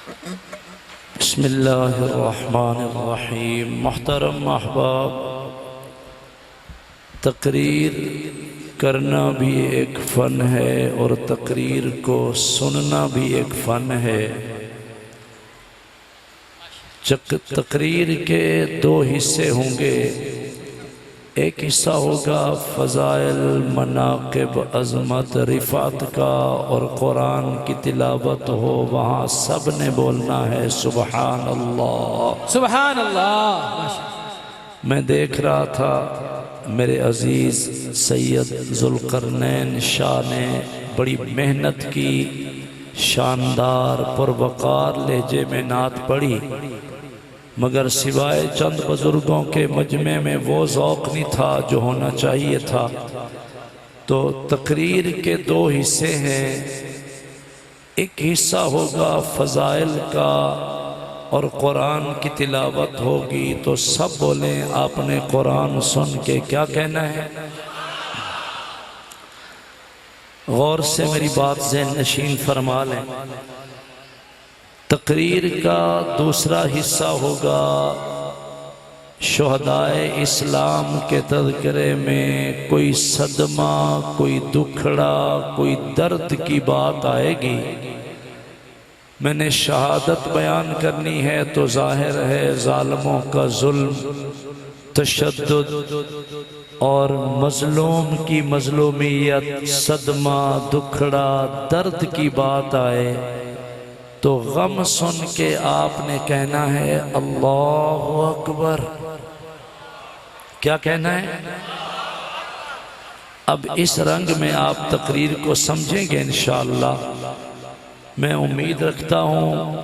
بسم اللہ الرحمن الرحیم۔ محترم احباب، تقریر کرنا بھی ایک فن ہے اور تقریر کو سننا بھی ایک فن ہے۔ تقریر کے دو حصے ہوں گے، ایک حصہ ہوگا فضائل، مناقب، عظمت، رفعت کا، اور قرآن کی تلاوت ہو، وہاں سب نے بولنا ہے سبحان اللہ سبحان اللہ۔ میں دیکھ رہا تھا میرے عزیز سید ذوالقرنین شاہ نے بڑی محنت کی، شاندار پروقار لہجے میں نعت پڑھی، مگر سوائے چند بزرگوں کے مجمع میں وہ ذوق نہیں تھا جو ہونا چاہیے تھا۔ تو تقریر کے دو حصے ہیں، ایک حصہ ہوگا فضائل کا اور قرآن کی تلاوت ہوگی، تو سب بولیں آپ نے قرآن سن کے کیا کہنا ہے؟ غور سے میری بات ذہن نشین فرما لیں۔ تقریر کا دوسرا حصہ ہوگا شہدائے اسلام کے تذکرے میں کوئی صدمہ، کوئی دکھڑا، کوئی درد کی بات آئے گی۔ میں نے شہادت بیان کرنی ہے تو ظاہر ہے ظالموں کا ظلم، تشدد اور مظلوم کی مظلومیت، صدمہ، دکھڑا، درد کی بات آئے تو غم سن کے آپ نے کہنا ہے اللہ اکبر۔ کیا کہنا ہے؟ اب اس رنگ میں آپ تقریر کو سمجھیں گے انشاءاللہ۔ میں امید رکھتا ہوں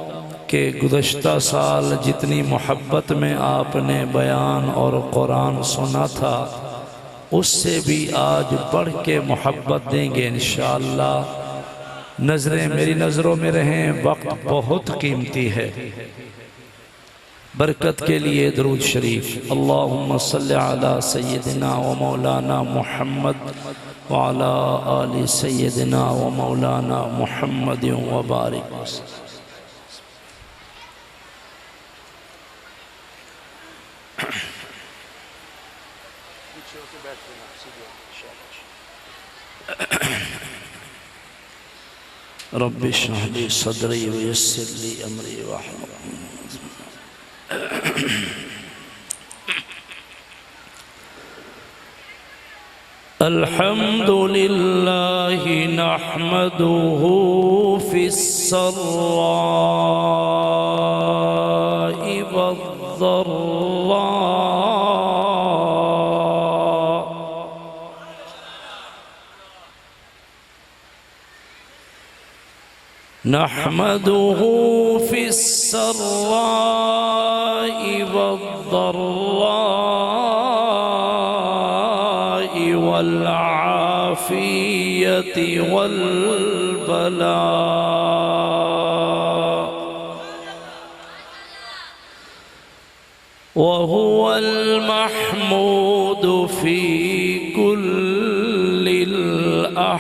کہ گزشتہ سال جتنی محبت میں آپ نے بیان اور قرآن سنا تھا، اس سے بھی آج بڑھ کے محبت دیں گے انشاءاللہ۔ نظریں میری نظروں میں رہیں، وقت بہت قیمتی ہے۔ برکت کے لیے درود شریف۔ اللہم صلی علی سیدنا و مولانا محمد وعلی آل سیدنا و مولانا محمد و بارک وسلم۔ رب اشرح لي صدري ويسر لي امري واحلل الحمد لله نحمده في السراء والضراء نحمده في السراء والضراء والعافية والبلاء، وهو المحمود في كل الأحوال.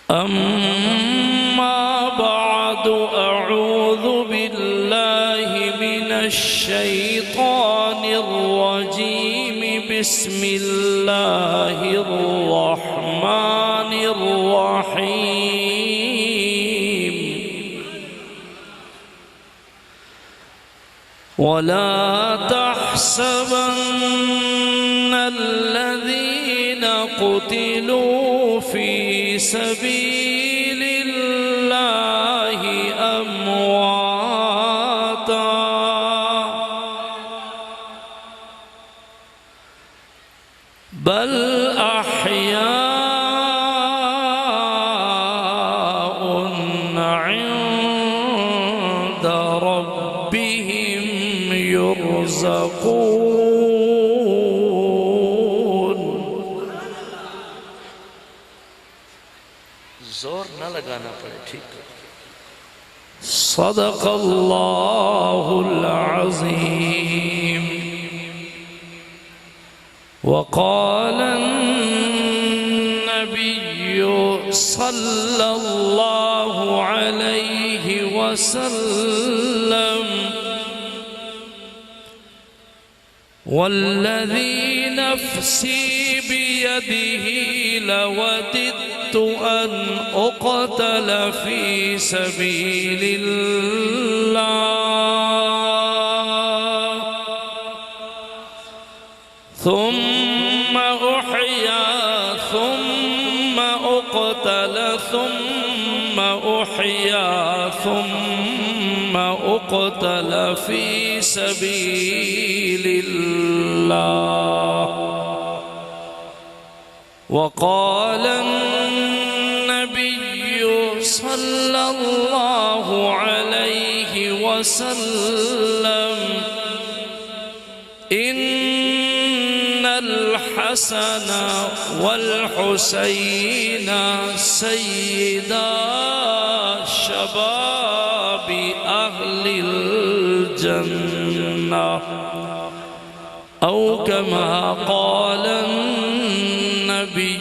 أما بعد، أعوذ بالله من الشيطان الرجيم. بسم الله الرحمن الرحيم. ولا تحسبن الذين قتلوا في سبيل الله أمواتا، بل أحياء عند ربهم يرزقون. زور نہ لگانا پڑے، ٹھیک ہے؟ صدق اللہ العظیم. وقال النبي صلى الله عليه وسلم والذي نفسي بيده لوددت أن أقتل في سبيل الله ثم أحيا ثم أقتل ثم أحيا ثم أقتل في سبيل الله. وقال النبي صلى الله عليه وسلم إن الحسن والحسين سيدا شباب أهل الجنة أو كما قال النبي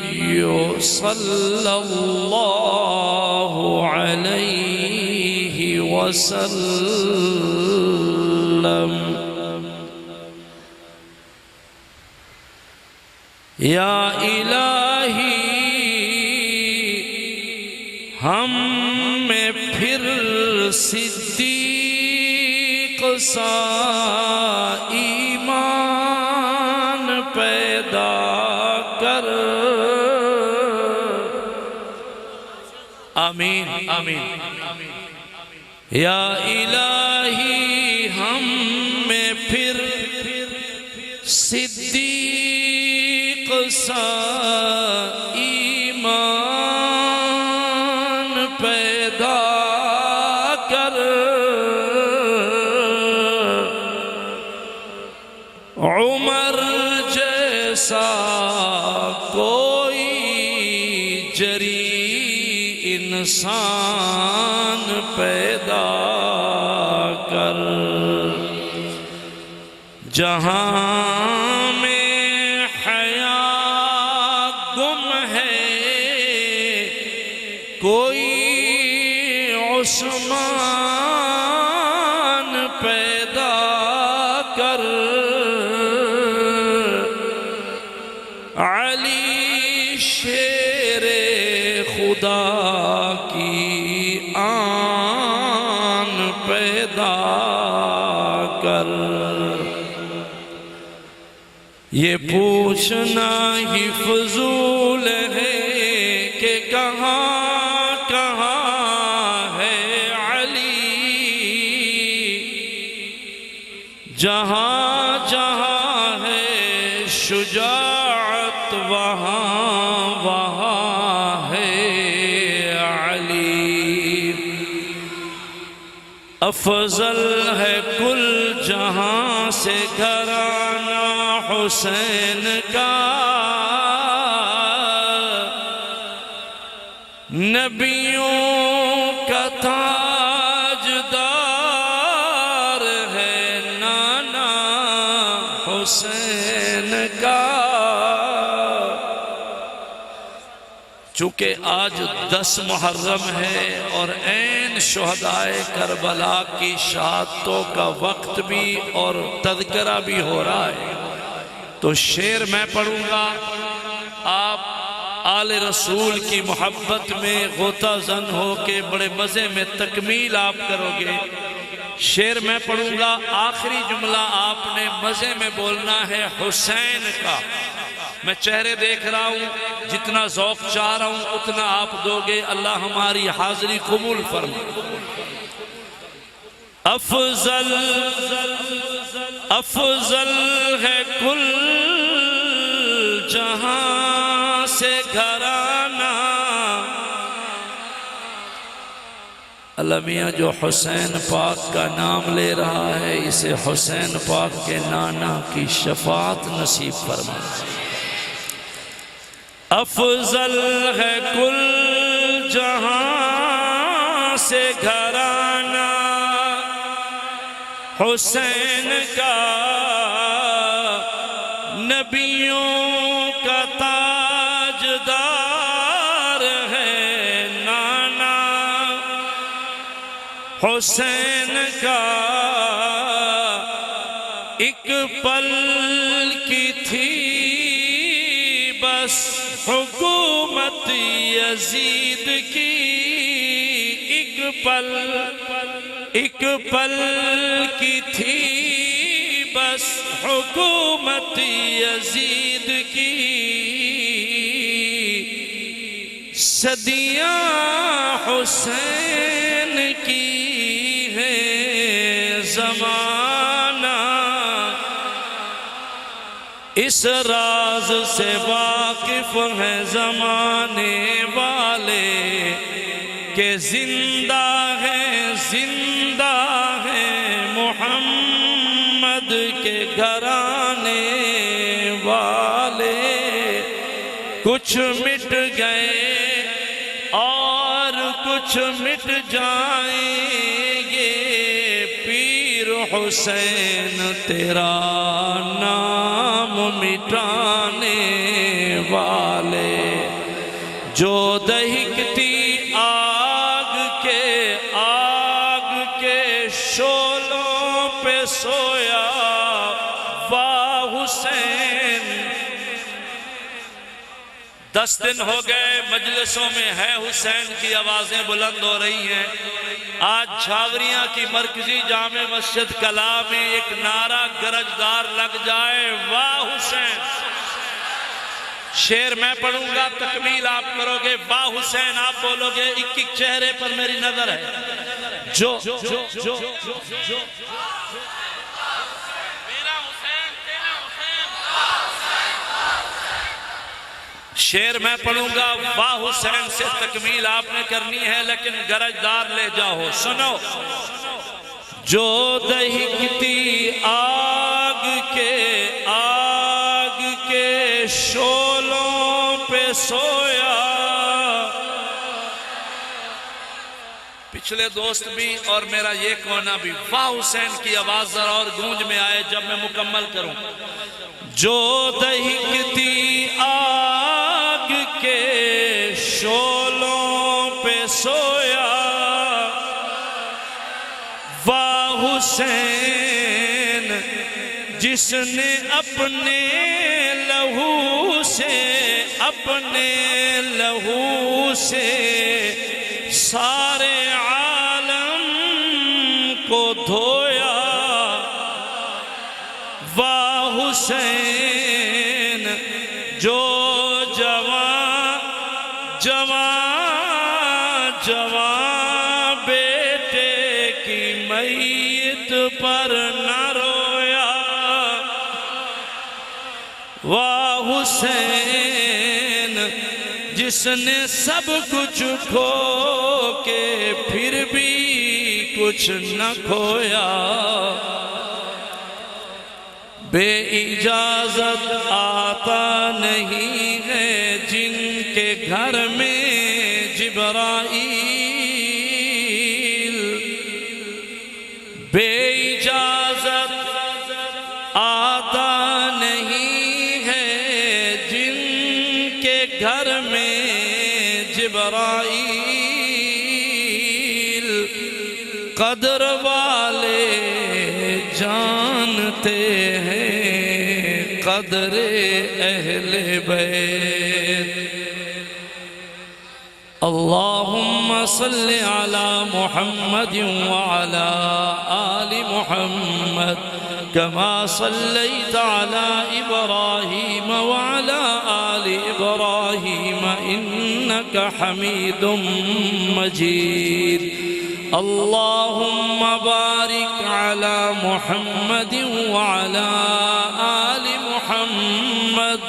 صلى الله عليه وسلم. یا الہی ہم میں پھر صدیق سا ایمان پیدا کر. آمین آمین. یا الہی ہم میں پھر صدیق سا ایمان پیدا کر. عمر جیسا کوئی جری انسان پیدا کر. جہاں کوئی عثمان پیدا کر. علی شیر خدا کی آن پیدا کر. یہ پوچھنا ہی فضول ہے کہ کہاں جہاں جہاں ہے شجاعت وہاں وہاں ہے علی. افضل ہے کل جہاں سے گھرانہ حسین کا. نبیوں کا تاجدار ہے نانا حسین کا. چونکہ آج 10 محرم ہے اور عین شہدائے کربلا کی شہادتوں کا وقت بھی اور تذکرہ بھی ہو رہا ہے، تو شعر میں پڑھوں گا. آپ آل رسول کی محبت میں غوطہ زن ہو کے بڑے مزے میں تکمیل آپ کرو گے. شعر میں پڑھوں گا، آخری جملہ آپ نے مزے میں بولنا ہے حسین کا. میں چہرے دیکھ رہا ہوں، جتنا ذوق چاہ رہا ہوں اتنا آپ دو گے. اللہ ہماری حاضری قبول فرمائے. افضل ہے کل جہاں سے گھرانہ. اللہ میاں جو حسین پاک کا نام لے رہا ہے اسے حسین پاک کے نانا کی شفاعت نصیب فرمائے. افضل ہے کل جہاں سے گھرانہ حسین کا. نبیوں کا تاجدار حسین کا ایک پل کی تھی بس حکومت یزید کی، ایک پل کی تھی بس حکومت یزید کی، صدیاں حسین کی ہے زمانہ، اس راز سے واقف ہے زمانے والے کہ زندہ ہے محمد کے گھرانے والے، کچھ مٹ گئے اور کچھ مٹ جائیں گے، پیر حسین تیرا نام مٹانے والے، جو دہکتی آگ کے شعلوں پہ سویا، واہ حسین۔ 10 دن ہو گئے مجلسوں میں ہے حسین کی آوازیں بلند ہو رہی ہیں، آج چھاوریاں کی مرکزی جامع مسجد کلا میں ایک نعرہ گرجدار لگ جائے، واہ حسین۔ شعر میں پڑھوں گا، تکمیل آپ کرو گے، واہ حسین آپ بولو گے، ایک ایک چہرے پر میری نظر ہے، جو شعر میں پڑھوں گا، واہ حسین سے تکمیل آپ نے کرنی ہے، لیکن گرجدار لے جاؤ، سنو۔ جو دہکتی آگ کے شعلوں پہ سویا، پچھلے دوست بھی اور میرا یہ کونا بھی، واہ حسین کی آواز ذرا اور گونج میں آئے جب میں مکمل کروں۔ جو دہکتی آگ کے شعلوں پہ سویا، واہ حسین جس نے اپنے لہو سے سارے عالم کو دھویا، واہ حسین جو جوان بیٹے کی میت پر نہ رویا، واہ حسین جس نے سب کچھ کھو کے پھر بھی کچھ نہ کھویا، بے اجازت آتا نہیں ہے جن کے گھر میں جبرائیل، بے اجازت آتا نہیں ہے جن کے گھر میں جبرائیل، قدر والے جانتے ہیں قدر اہل بیت۔ اللہم صلی علی محمد وعلی آل محمد کما صلیت علی ابراہیم وعلی آل ابراہیم انکا حمید مجید۔ اللہم بارک علی محمد وعلی آل محمد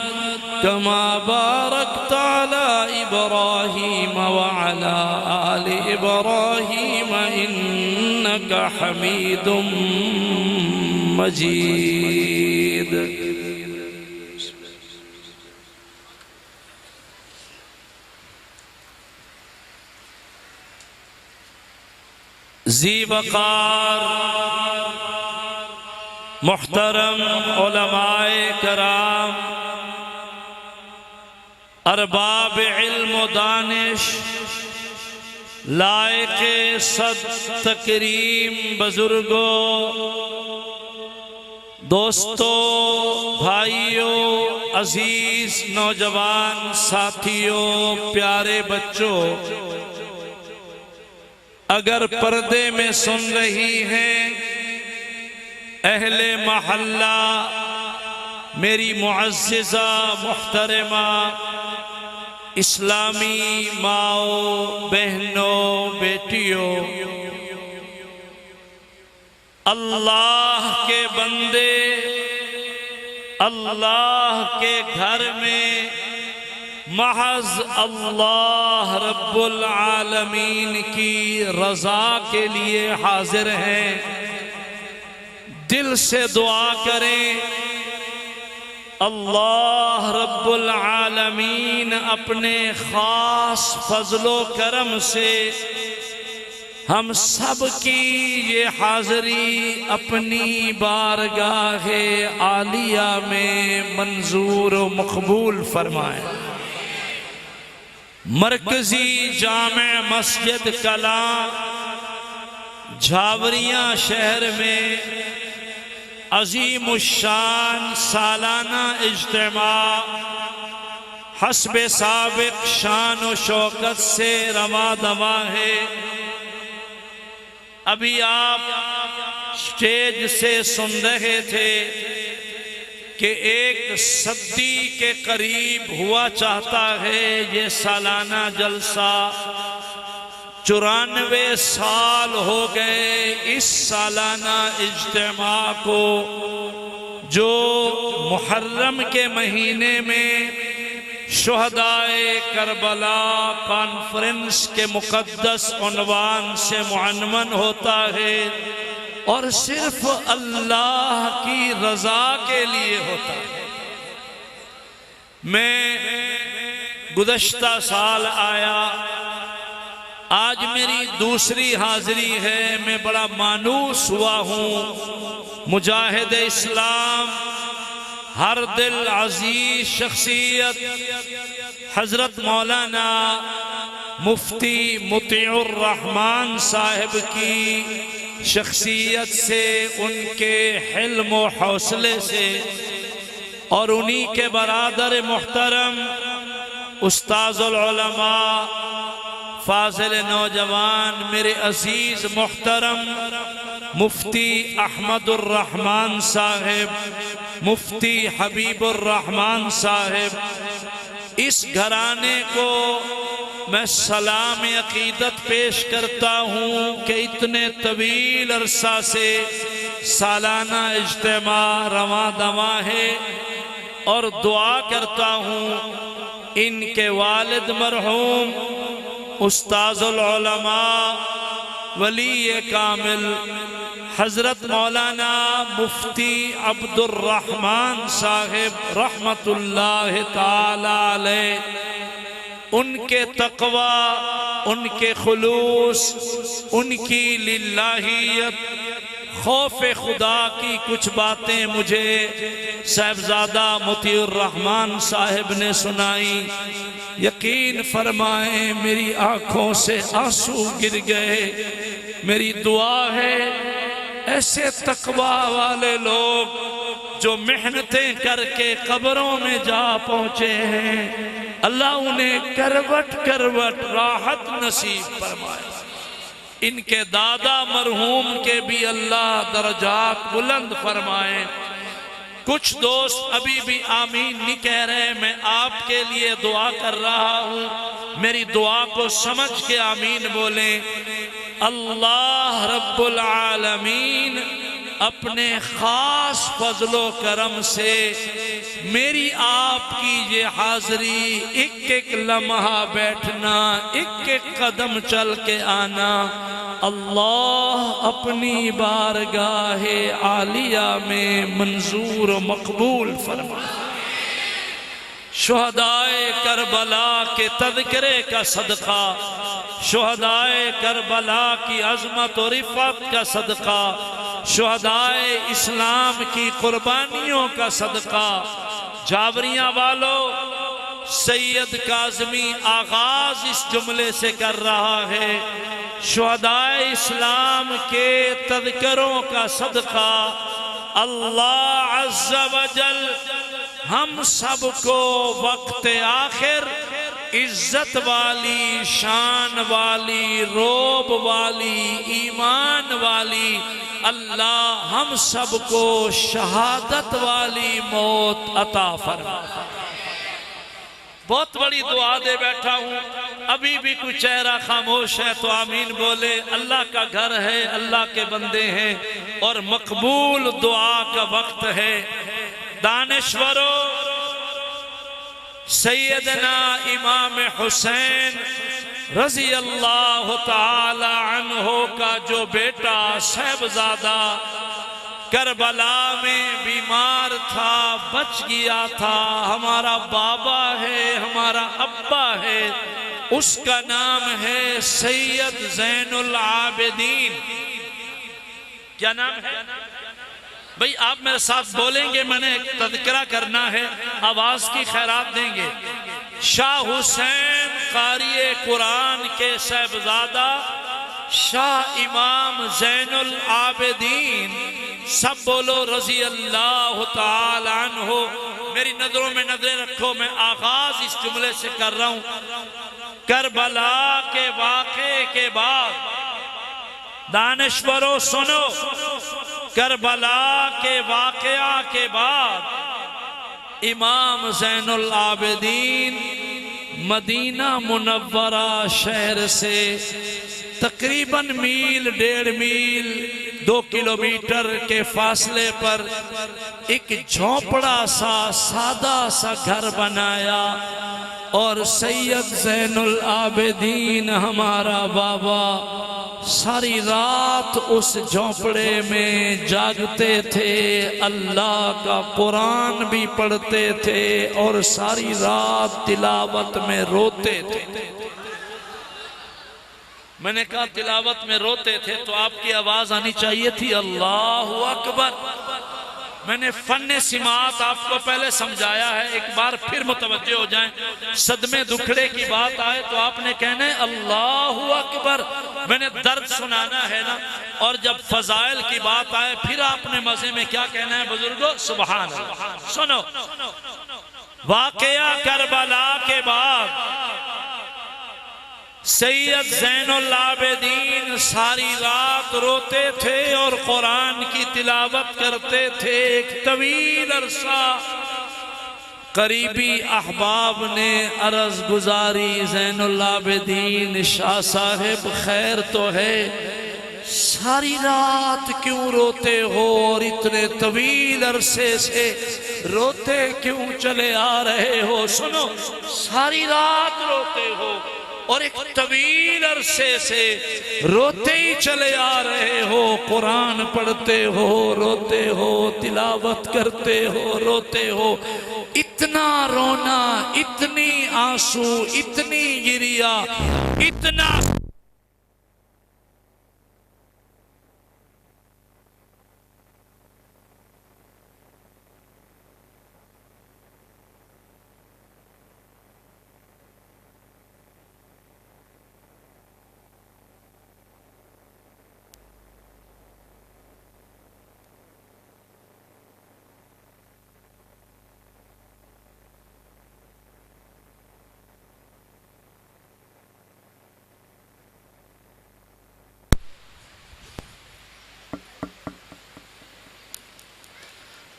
کما بارکت علی ابراہیم وعلی آل ابراہیم انکا حمید مجید۔ ذی وقار محترم علماء کرام، ارباب علم و دانش، لائق صد تکریم بزرگوں، دوستوں، بھائیوں، عزیز نوجوان ساتھیوں، پیارے بچوں، اگر پردے میں سن رہی ہیں اہل محلہ، میری معززہ محترمہ اسلامی ماؤں، بہنوں، بیٹیوں، اللہ کے بندے اللہ کے گھر میں محض اللہ رب العالمین کی رضا کے لیے حاضر ہیں۔ دل سے دعا کریں اللہ رب العالمین اپنے خاص فضل و کرم سے ہم سب کی یہ حاضری اپنی بارگاہ عالیہ میں منظور و مقبول فرمائے۔ مرکزی جامع مسجد کلاں جھاوریاں شہر میں عظیم الشان سالانہ اجتماع حسب سابق شان و شوکت سے رواں دواں ہے۔ ابھی آپ سٹیج سے سن رہے تھے کہ 1 صدی کے قریب ہوا چاہتا ہے یہ سالانہ جلسہ۔ 94 سال ہو گئے اس سالانہ اجتماع کو، جو محرم کے مہینے میں شہدائے کربلا کانفرنس کے مقدس عنوان سے معنون ہوتا ہے اور صرف اللہ کی رضا کے لیے ہوتا ہے۔ میں گزشتہ سال آیا، آج میری دوسری حاضری ہے۔ میں بڑا مانوس ہوا ہوں۔ مجاہد اسلام، ہر دل عزیز شخصیت حضرت مولانا مفتی مطیع الرحمن صاحب کی شخصیت سے، ان کے حلم و حوصلے سے، اور انہی کے برادر محترم استاذ العلماء فاضل نوجوان میرے عزیز محترم مفتی احمد الرحمن صاحب، مفتی حبیب الرحمن صاحب، اس گھرانے کو میں سلام عقیدت پیش کرتا ہوں کہ اتنے طویل عرصہ سے سالانہ اجتماع رواں دواں ہے، اور دعا کرتا ہوں ان کے والد مرحوم استاذ العلماء ولی کامل حضرت مولانا مفتی عبد الرحمن صاحب رحمت اللہ تعالی علیہ، ان کے تقوی، ان کے خلوص، ان کی للہیت، خوف خدا کی کچھ باتیں مجھے صاحبزادہ مطیع الرحمن صاحب نے سنائی۔ یقین فرمائیں میری آنکھوں سے آنسو گر گئے۔ میری دعا ہے ایسے تقوی والے لوگ جو محنتیں کر کے قبروں میں جا پہنچے ہیں، اللہ انہیں کروٹ کروٹ راحت نصیب فرمائے۔ ان کے دادا مرحوم کے بھی اللہ درجات بلند فرمائے۔ کچھ دوست ابھی بھی آمین نہیں کہہ رہے، میں آپ کے لیے دعا کر رہا ہوں، میری دعا کو سمجھ کے آمین بولیں۔ اللہ رب العالمین اپنے خاص فضل و کرم سے میری آپ کی یہ حاضری، ایک ایک لمحہ بیٹھنا، ایک ایک قدم چل کے آنا، اللہ اپنی بارگاہ عالیہ میں منظور و مقبول فرمائے۔ شہدائے کربلا کے تذکرے کا صدقہ، شہدائے کربلا کی عظمت و رفعت کا صدقہ، شہدائے اسلام کی قربانیوں کا صدقہ، جاوریاں والو سید کاظمی آغاز اس جملے سے کر رہا ہے، شہدائے اسلام کے تذکروں کا صدقہ اللہ عز و جل ہم سب کو وقت آخر عزت والی، شان والی، روب والی، ایمان والی، اللہ ہم سب کو شہادت والی موت عطا فرمائے۔ بہت بڑی دعا دے بیٹھا ہوں، ابھی بھی کوئی چہرہ خاموش ہے تو آمین بولے۔ اللہ کا گھر ہے، اللہ کے بندے ہیں اور مقبول دعا کا وقت ہے۔ دانشورو، سیدنا امام حسین رضی اللہ تعالی عنہ کا جو بیٹا صاحبزادہ کربلا میں بیمار تھا، بچ گیا تھا، ہمارا بابا ہے، ہمارا ابا ہے، اس کا نام ہے سید زین العابدین۔ کیا نام ہے؟ بھئی آپ میرے ساتھ بولیں گے، میں نے ایک تذکرہ کرنا ہے، آواز کی خیرات دیں گے۔ شاہ حسین قاری قرآن کے صاحبزادہ شاہ امام زین العابدین، سب بولو رضی اللہ تعالی عنہ۔ میری نظروں میں نظریں رکھو، میں آغاز اس جملے سے کر رہا ہوں۔ کربلا کے واقعے کے بعد دانشورو سنو، کربلا کے واقعہ کے بعد امام زین العابدین مدینہ منورہ شہر سے تقریباً میل، 1.5 میل، 2 کلومیٹر کے فاصلے پر ایک جھونپڑا سا سادہ سا گھر بنایا اور سید زین العابدین ہمارا بابا ساری رات اس جھونپڑے میں جاگتے تھے، اللہ کا قرآن بھی پڑھتے تھے اور ساری رات تلاوت میں روتے تھے۔ میں نے کہا تلاوت میں روتے تھے تو آپ کی آواز آنی چاہیے تھی اللہ اکبر۔ میں نے فن سماعت آپ کو پہلے سمجھایا ہے، ایک بار پھر متوجہ ہو جائیں۔ صدمے دکھڑے کی بات آئے تو آپ نے کہنا ہے اللہ اکبر، میں نے درد سنانا ہے نا، اور جب فضائل کی بات آئے پھر آپ نے مزے میں کیا کہنا ہے بزرگوں؟ سبحان اللہ۔ سنو، واقعہ کربلا کے بعد سید زین العابدین ساری رات روتے تھے اور قرآن کی تلاوت کرتے تھے۔ ایک طویل عرصہ قریبی احباب نے عرض گزاری، زین العابدین شاہ صاحب خیر تو ہے، ساری رات کیوں روتے ہو اور اتنے طویل عرصے سے روتے کیوں چلے آ رہے ہو؟ سنو، ساری رات روتے ہو اور ایک طویل عرصے سے روتے ہی چلے آ رہے ہو، قرآن پڑھتے ہو، روتے ہو، تلاوت کرتے ہو، روتے ہو، اتنا رونا، اتنی آنسو، اتنی گریا، اتنا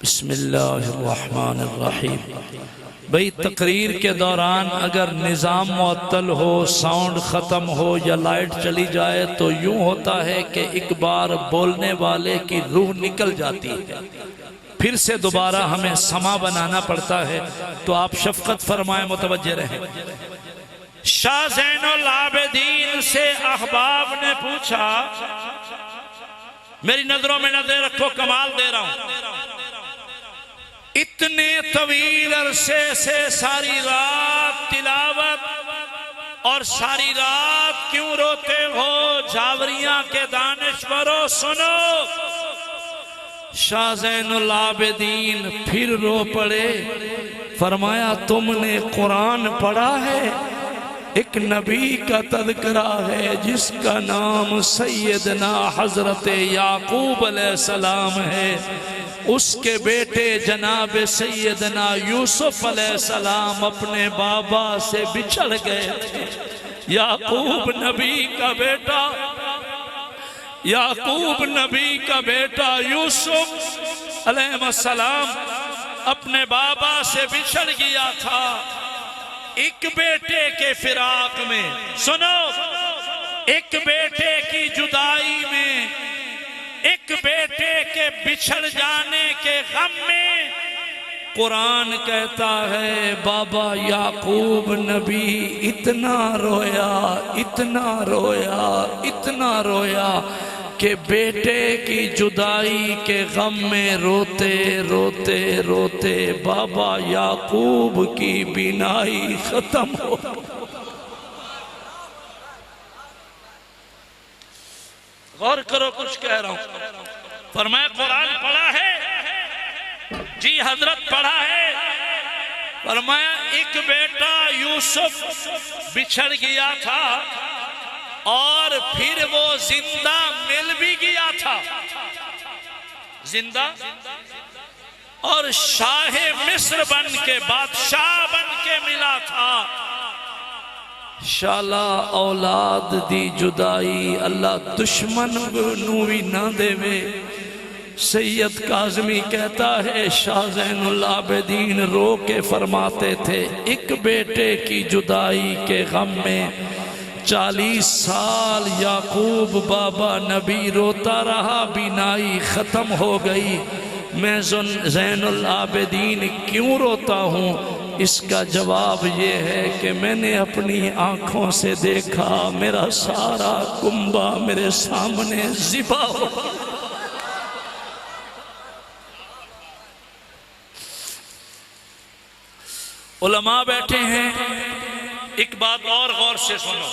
بسم اللہ الرحمن الرحیم۔ بھئی تقریر کے دوران اگر نظام معطل ہو، ساؤنڈ ختم ہو یا لائٹ چلی جائے تو یوں ہوتا ہے کہ ایک بار بولنے والے کی روح نکل جاتی ہے، پھر سے دوبارہ ہمیں سما بنانا پڑتا ہے، تو آپ شفقت فرمائیں، متوجہ رہیں۔ شاہ زین العابدین سے احباب نے پوچھا، میری نظروں میں نظر رکھو، کمال دے رہا ہوں، اتنے طویل عرصے سے ساری رات تلاوت اور ساری رات کیوں روتے ہو؟ جاوریاں کے دانشورو سنو، شاہ زین العابدین پھر رو پڑے، فرمایا تم نے قرآن پڑھا ہے؟ ایک نبی کا تذکرہ ہے جس کا نام سیدنا حضرت یعقوب علیہ السلام ہے، اس کے بیٹے جناب سیدنا یوسف علیہ السلام اپنے بابا سے بچھڑ گئے تھے۔ یعقوب نبی کا بیٹا، یعقوب نبی کا بیٹا یوسف علیہ السلام اپنے بابا سے بچھڑ گیا تھا۔ ایک بیٹے کے فراق میں، سنو، ایک بیٹے کی جدائی میں، ایک بیٹے کے بچھڑ جانے کے غم میں قرآن کہتا ہے بابا یعقوب نبی اتنا رویا، اتنا رویا، اتنا رویا کہ بیٹے کی جدائی کے غم میں روتے روتے روتے بابا یعقوب کی بینائی ختم ہو۔ غور کرو کچھ کہہ رہا ہوں۔ فرمایا قرآن پڑھا ہے؟ جی حضرت پڑھا ہے۔ فرمایا ایک بیٹا یوسف بچھڑ گیا تھا اور پھر وہ زندہ مل بھی گیا تھا، زندہ، اور شاہ مصر بن کے، بادشاہ بن کے ملا تھا۔ شالا اولاد دی جدائی اللہ دشمن نو بھی نہ دے وے۔ سید کاظمی کہتا ہے شاہ زین العابدین رو کے فرماتے تھے ایک بیٹے کی جدائی کے غم میں 40 سال یعقوب بابا نبی روتا رہا، بینائی ختم ہو گئی۔ میں زین العابدین کیوں روتا ہوں؟ اس کا جواب یہ ہے کہ میں نے اپنی آنکھوں سے دیکھا میرا سارا کنبہ میرے سامنے ذبح ہو۔ علماء بیٹھے ہیں، ایک بات اور غور سے سنو،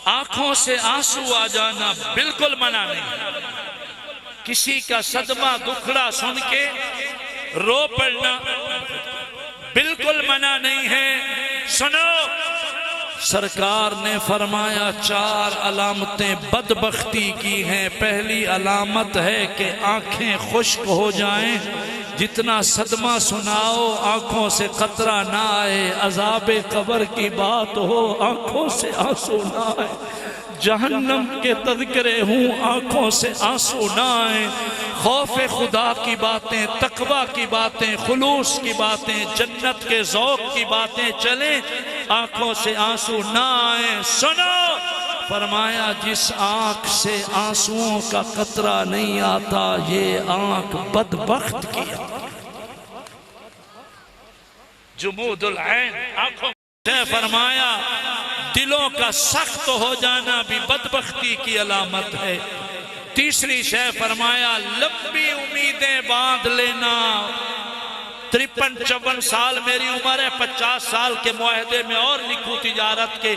آنکھوں سے آنسو آ جانا بالکل منع نہیں، کسی کا صدمہ دکھڑا سن کے رو پڑنا بالکل منع نہیں ہے۔ سنو، سرکار نے فرمایا 4 علامتیں بدبختی کی ہیں۔ پہلی علامت ہے کہ آنکھیں خشک ہو جائیں، جتنا صدمہ سناؤ آنکھوں سے قطرہ نہ آئے، عذاب قبر کی بات ہو آنکھوں سے آنسو نہ آئے، جہنم کے تذکرے ہوں آنکھوں سے آنسو نہ آئیں، خوف خدا کی باتیں، تقوی کی باتیں، خلوص کی باتیں، جنت کے ذوق کی باتیں چلیں، آنکھوں سے آنسو نہ آئیں۔ سنو، فرمایا جس آنکھ سے آنسوؤں کا قطرہ نہیں آتا یہ آنکھ بدبخت کی آنکھ، جمود العین آنکھوں سے فرمایا دلوں کا سخت ہو جانا بھی بدبختی کی علامت ہے۔ تیسری شے فرمایا لمبی امیدیں باندھ لینا، 53-54 سال میری عمر ہے، 50 سال کے معاہدے میں اور لکھوں تجارت کے،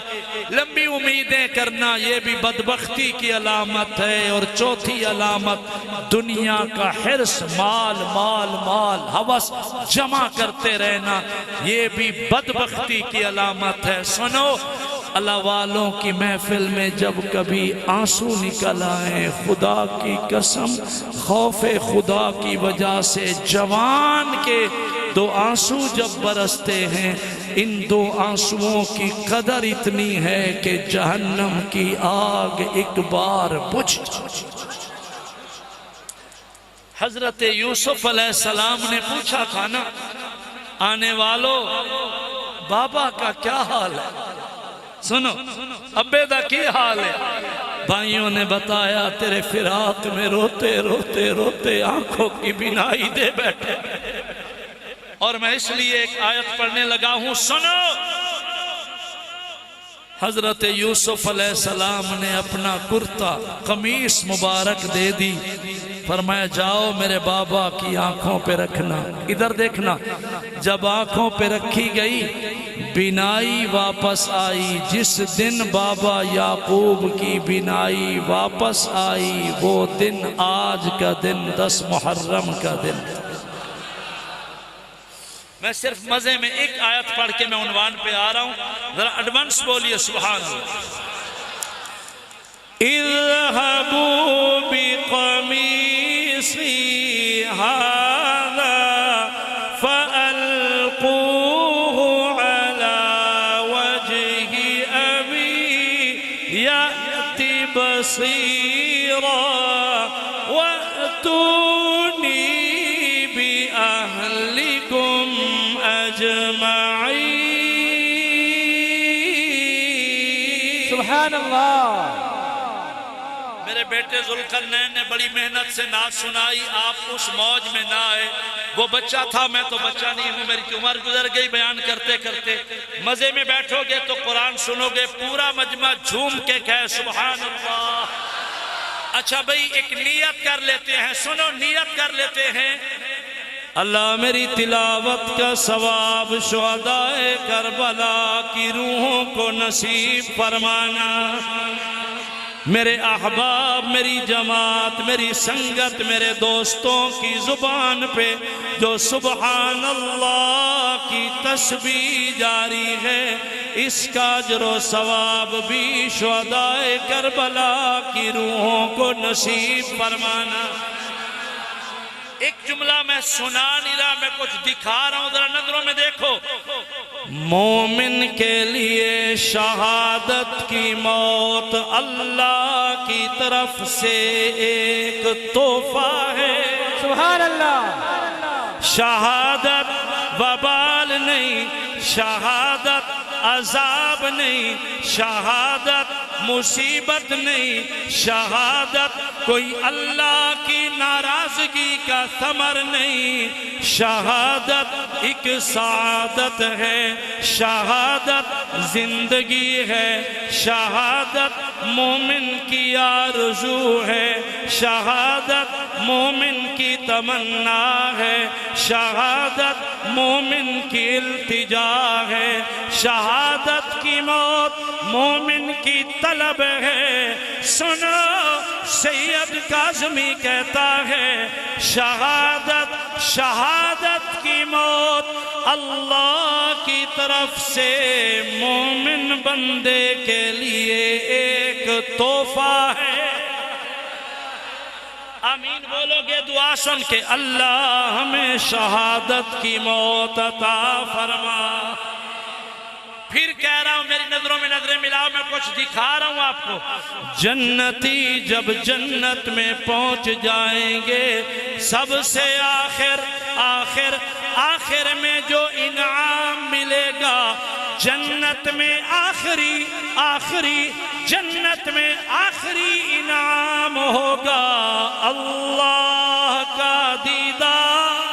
لمبی امیدیں کرنا یہ بھی بدبختی کی علامت ہے۔ اور چوتھی علامت دنیا کا حرص، مال مال مال، ہوس جمع کرتے رہنا، یہ بھی بدبختی کی علامت ہے۔ سنو، اللہ والوں کی محفل میں جب کبھی آنسو نکل آئیں، خدا کی قسم خوف خدا کی وجہ سے جوان کے 2 آنسو جب برستے ہیں، ان 2 آنسوؤں کی قدر اتنی ہے کہ جہنم کی آگ ایک بار بجھ جائے۔ حضرت یوسف علیہ السلام نے پوچھا تھا نا، آنے والوں بابا کا کیا حال ہے؟ سنو، ابے دا کی حال ہے؟ بھائیوں نے بتایا تیرے فراق میں روتے روتے روتے آنکھوں کی بینائی دے بیٹھے، اور میں اس لیے ایک آیت پڑھنے لگا ہوں۔ سنو، حضرت یوسف علیہ السلام نے اپنا کرتا قمیص مبارک دے دی، فرمایا جاؤ میرے بابا کی آنکھوں پہ رکھنا۔ ادھر دیکھنا، جب آنکھوں پہ رکھی گئی بینائی واپس آئی۔ جس دن بابا یعقوب کی بینائی واپس آئی وہ دن آج کا دن 10 محرم کا دن۔ میں صرف مزے میں ایک آیت پڑھ کے میں عنوان پہ آ رہا ہوں، ذرا ایڈوانس بولیے سبحان اللہ۔ اذهبوا بقميصي هذا فألقوه على وجه أبي يأت بصيرا وأتوني بأهلكم أجمعين۔ سبحان اللہ۔ میرے بیٹے ذوالقرنین نے بڑی محنت سے نعت سنائی، آپ اس موج میں نہ آئے۔ وہ بچہ تھا، میں تو بچہ نہیں ہوں، میری عمر گزر گئی بیان کرتے کرتے۔ مزے میں بیٹھو گے تو قرآن سنو گے، پورا مجمع جھوم کے کہے سبحان اللہ۔ اچھا بھئی ایک نیت کر لیتے ہیں، سنو نیت کر لیتے ہیں۔ اللہ میری تلاوت کا ثواب شہداء کربلا کی روحوں کو نصیب فرمانا۔ میرے احباب، میری جماعت، میری سنگت، میرے دوستوں کی زبان پہ جو سبحان اللہ کی تسبیح جاری ہے، اس کا اجر و ثواب بھی شہداء کربلا کی روحوں کو نصیب فرمانا۔ ایک جملہ میں سنا نہیں رہا، میں کچھ دکھا رہا ہوں، ذرا نظروں میں دیکھو۔ مومن کے لیے شہادت کی موت اللہ کی طرف سے ایک تحفہ ہے۔ سبحان اللہ۔ شہادت وبال نہیں، شہادت عذاب نہیں، شہادت مصیبت نہیں، شہادت کوئی اللہ کی ناراضگی کا ثمر نہیں، شہادت ایک سعادت ہے، شہادت زندگی ہے، شہادت مومن کی آرزو ہے، شہادت مومن کی تمنا ہے، شہادت مومن کی التجا ہے، شہادت کی موت مومن کی طلب ہے۔ سنو سید کاظمی کہتا ہے شہادت کی موت اللہ کی طرف سے مومن بندے کے لیے ایک تحفہ ہے۔ آمین بولو گے دعا سن کے، اللہ ہمیں شہادت کی موت عطا فرما۔ پھر کہہ رہا ہوں، میری نظروں میں نظریں ملاؤ، میں کچھ دکھا رہا ہوں آپ کو۔ جنتی جب جنت میں پہنچ جائیں گے، سب سے آخر میں جو انعام ملے گا، جنت میں جنت میں آخری انعام ہوگا اللہ کا دیدار۔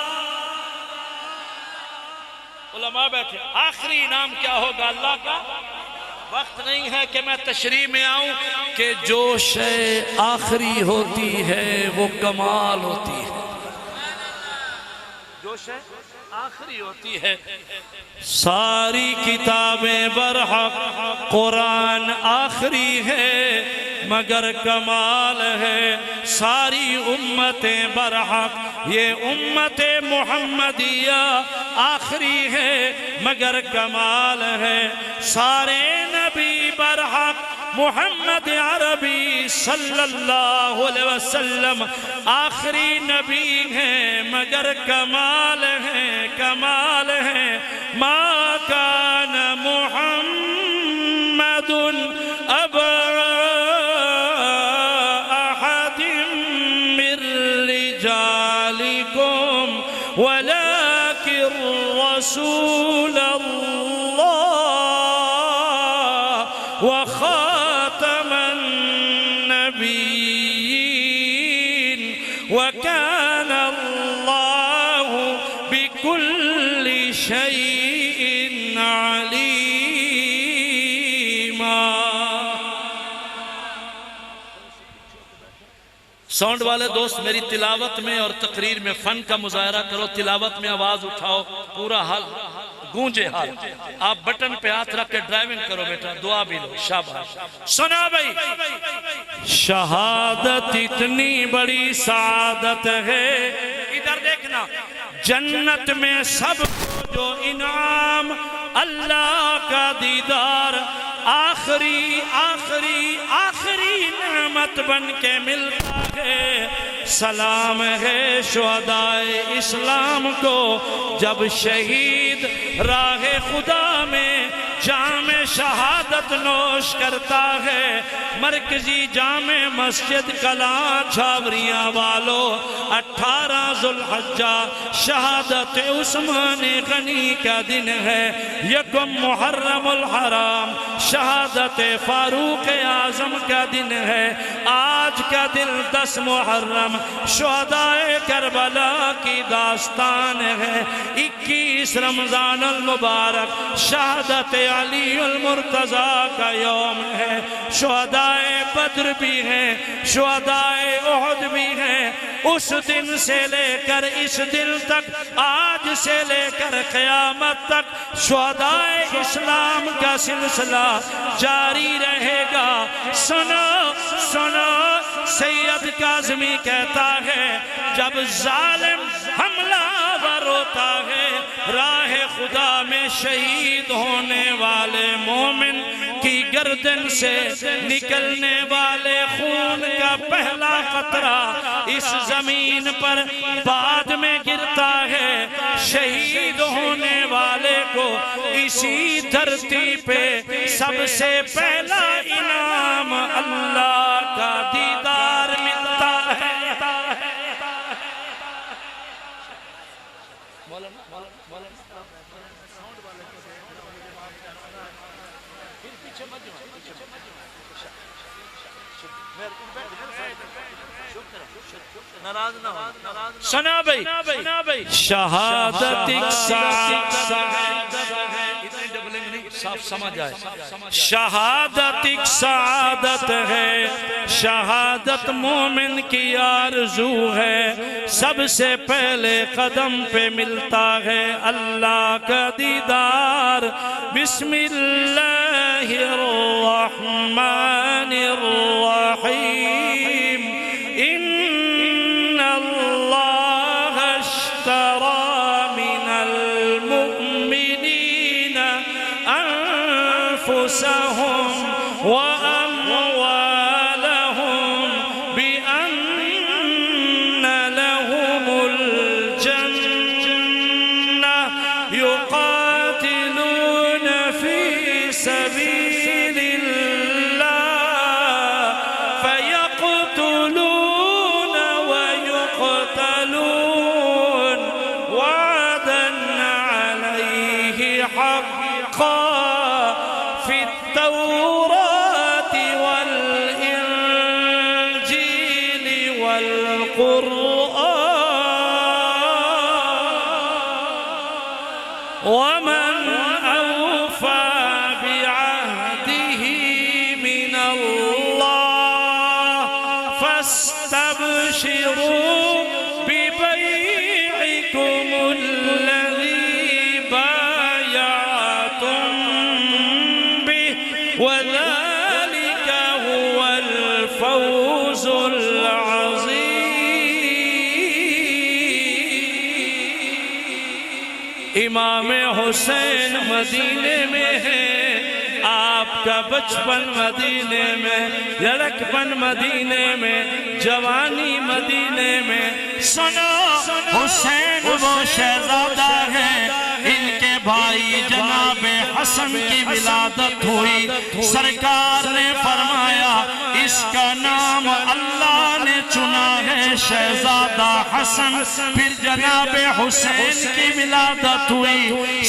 علماء بیٹھے، آخری انعام کیا ہوگا اللہ کا؟ وقت نہیں ہے کہ میں تشریح میں آؤں کہ جو شے آخری ہوتی ہے وہ کمال ہوتی ہے۔ جو شے آخری ہوتی ہے، ساری کتابیں برحق، قرآن آخری ہے مگر کمال ہے، ساری امتیں برحق، یہ امت محمدیہ آخری ہے مگر کمال ہے، سارے نبی برحق، محمد عربی صلی اللہ علیہ وسلم آخری نبی ہیں مگر کمال ہے، ما کان محمد ابا احد من رجالکم ولکن رسول اللہ وخاتم النبیین وکان اللہ بكل شيء عليما۔ ساؤنڈ والے دوست میری تلاوت میں اور تقریر میں فن کا مظاہرہ کرو، تلاوت میں آواز اٹھاؤ، پورا حال گونجے حال۔ آپ بٹن پہ ہاتھ رکھ کے ڈرائیونگ کرو بیٹا، دعا بھی لو، شاباش۔ سنا بھائی، شہادت اتنی بڑی سعادت ہے، ادھر دیکھنا، جنت میں سب جو انعام اللہ کا دیدار آخری آخری آخری نعمت بن کے ملتا ہے۔ سلام ہے شہدائے اسلام کو جب شہید راہ خدا میں جام شہادت نوش کرتا ہے۔ مرکزی جامع مسجد کلاں چھاوریاں والو 18 ذوالحجہ شہادت عثمان غنی کا دن ہے۔ یکم محرم الحرام شہادت فاروق اعظم کا دن ہے۔ آج کا دن 10 محرم شہدائے کربلا کی داستان ہے۔ 21 رمضان المبارک شہادت علی المرتضیٰ کا یوم ہے۔ شہدائے بدر بھی ہیں، شہدائے احد بھی ہیں۔ اس دن سے لے کر اس دن تک، آج سے لے کر قیامت تک شہدائے اسلام کا سلسلہ جاری رہے گا۔ سنو سنو سید کاظمی کہتا ہے جب ظالم حملہ ور ہوتا ہے راہ خدا میں شہید ہونے والے مومن کی گردن سے نکلنے والے خون کا پہلا قطرہ اس زمین پر بعد میں گرتا ہے۔ شہید ہونے والے کو اسی دھرتی پہ سب سے پہلا انعام اللہ کا دیدار ملتا ہے۔ سنا بھئی شہادت ایک شہادت ایک سعادت ہے، شہادت مومن کی آرزو ہے۔ سب سے پہلے قدم پہ ملتا ہے اللہ کا دیدار۔ بسم اللہ الرحمن الرحیم۔ ان اللہ اشترى من المؤمنین انفسهم واموالهم بان لهم الجنة يقاتلون في سبيل الله فيقتلون ويقتلون وعدا عليه حقا في التوراة والإنجيل والقرآن ومن أوفى بعهده من الله فاستبشروا ببيعكم الذي بايعتم به وذلك هو الفوز العظيم۔ امام حسین مدینے میں ہے، آپ کا بچپن مدینے میں، لڑکپن مدینے میں، جوانی مدینے میں۔ سنو حسین وہ شہزادہ ہے، ان کے بھائی جناب حسن کی ولادت ہوئی۔ سرکار نے فرمایا اس کا نام اللہ نے چنا ہے شہزادہ حسن۔ پھر جناب حسین کی ولادت ہوئی،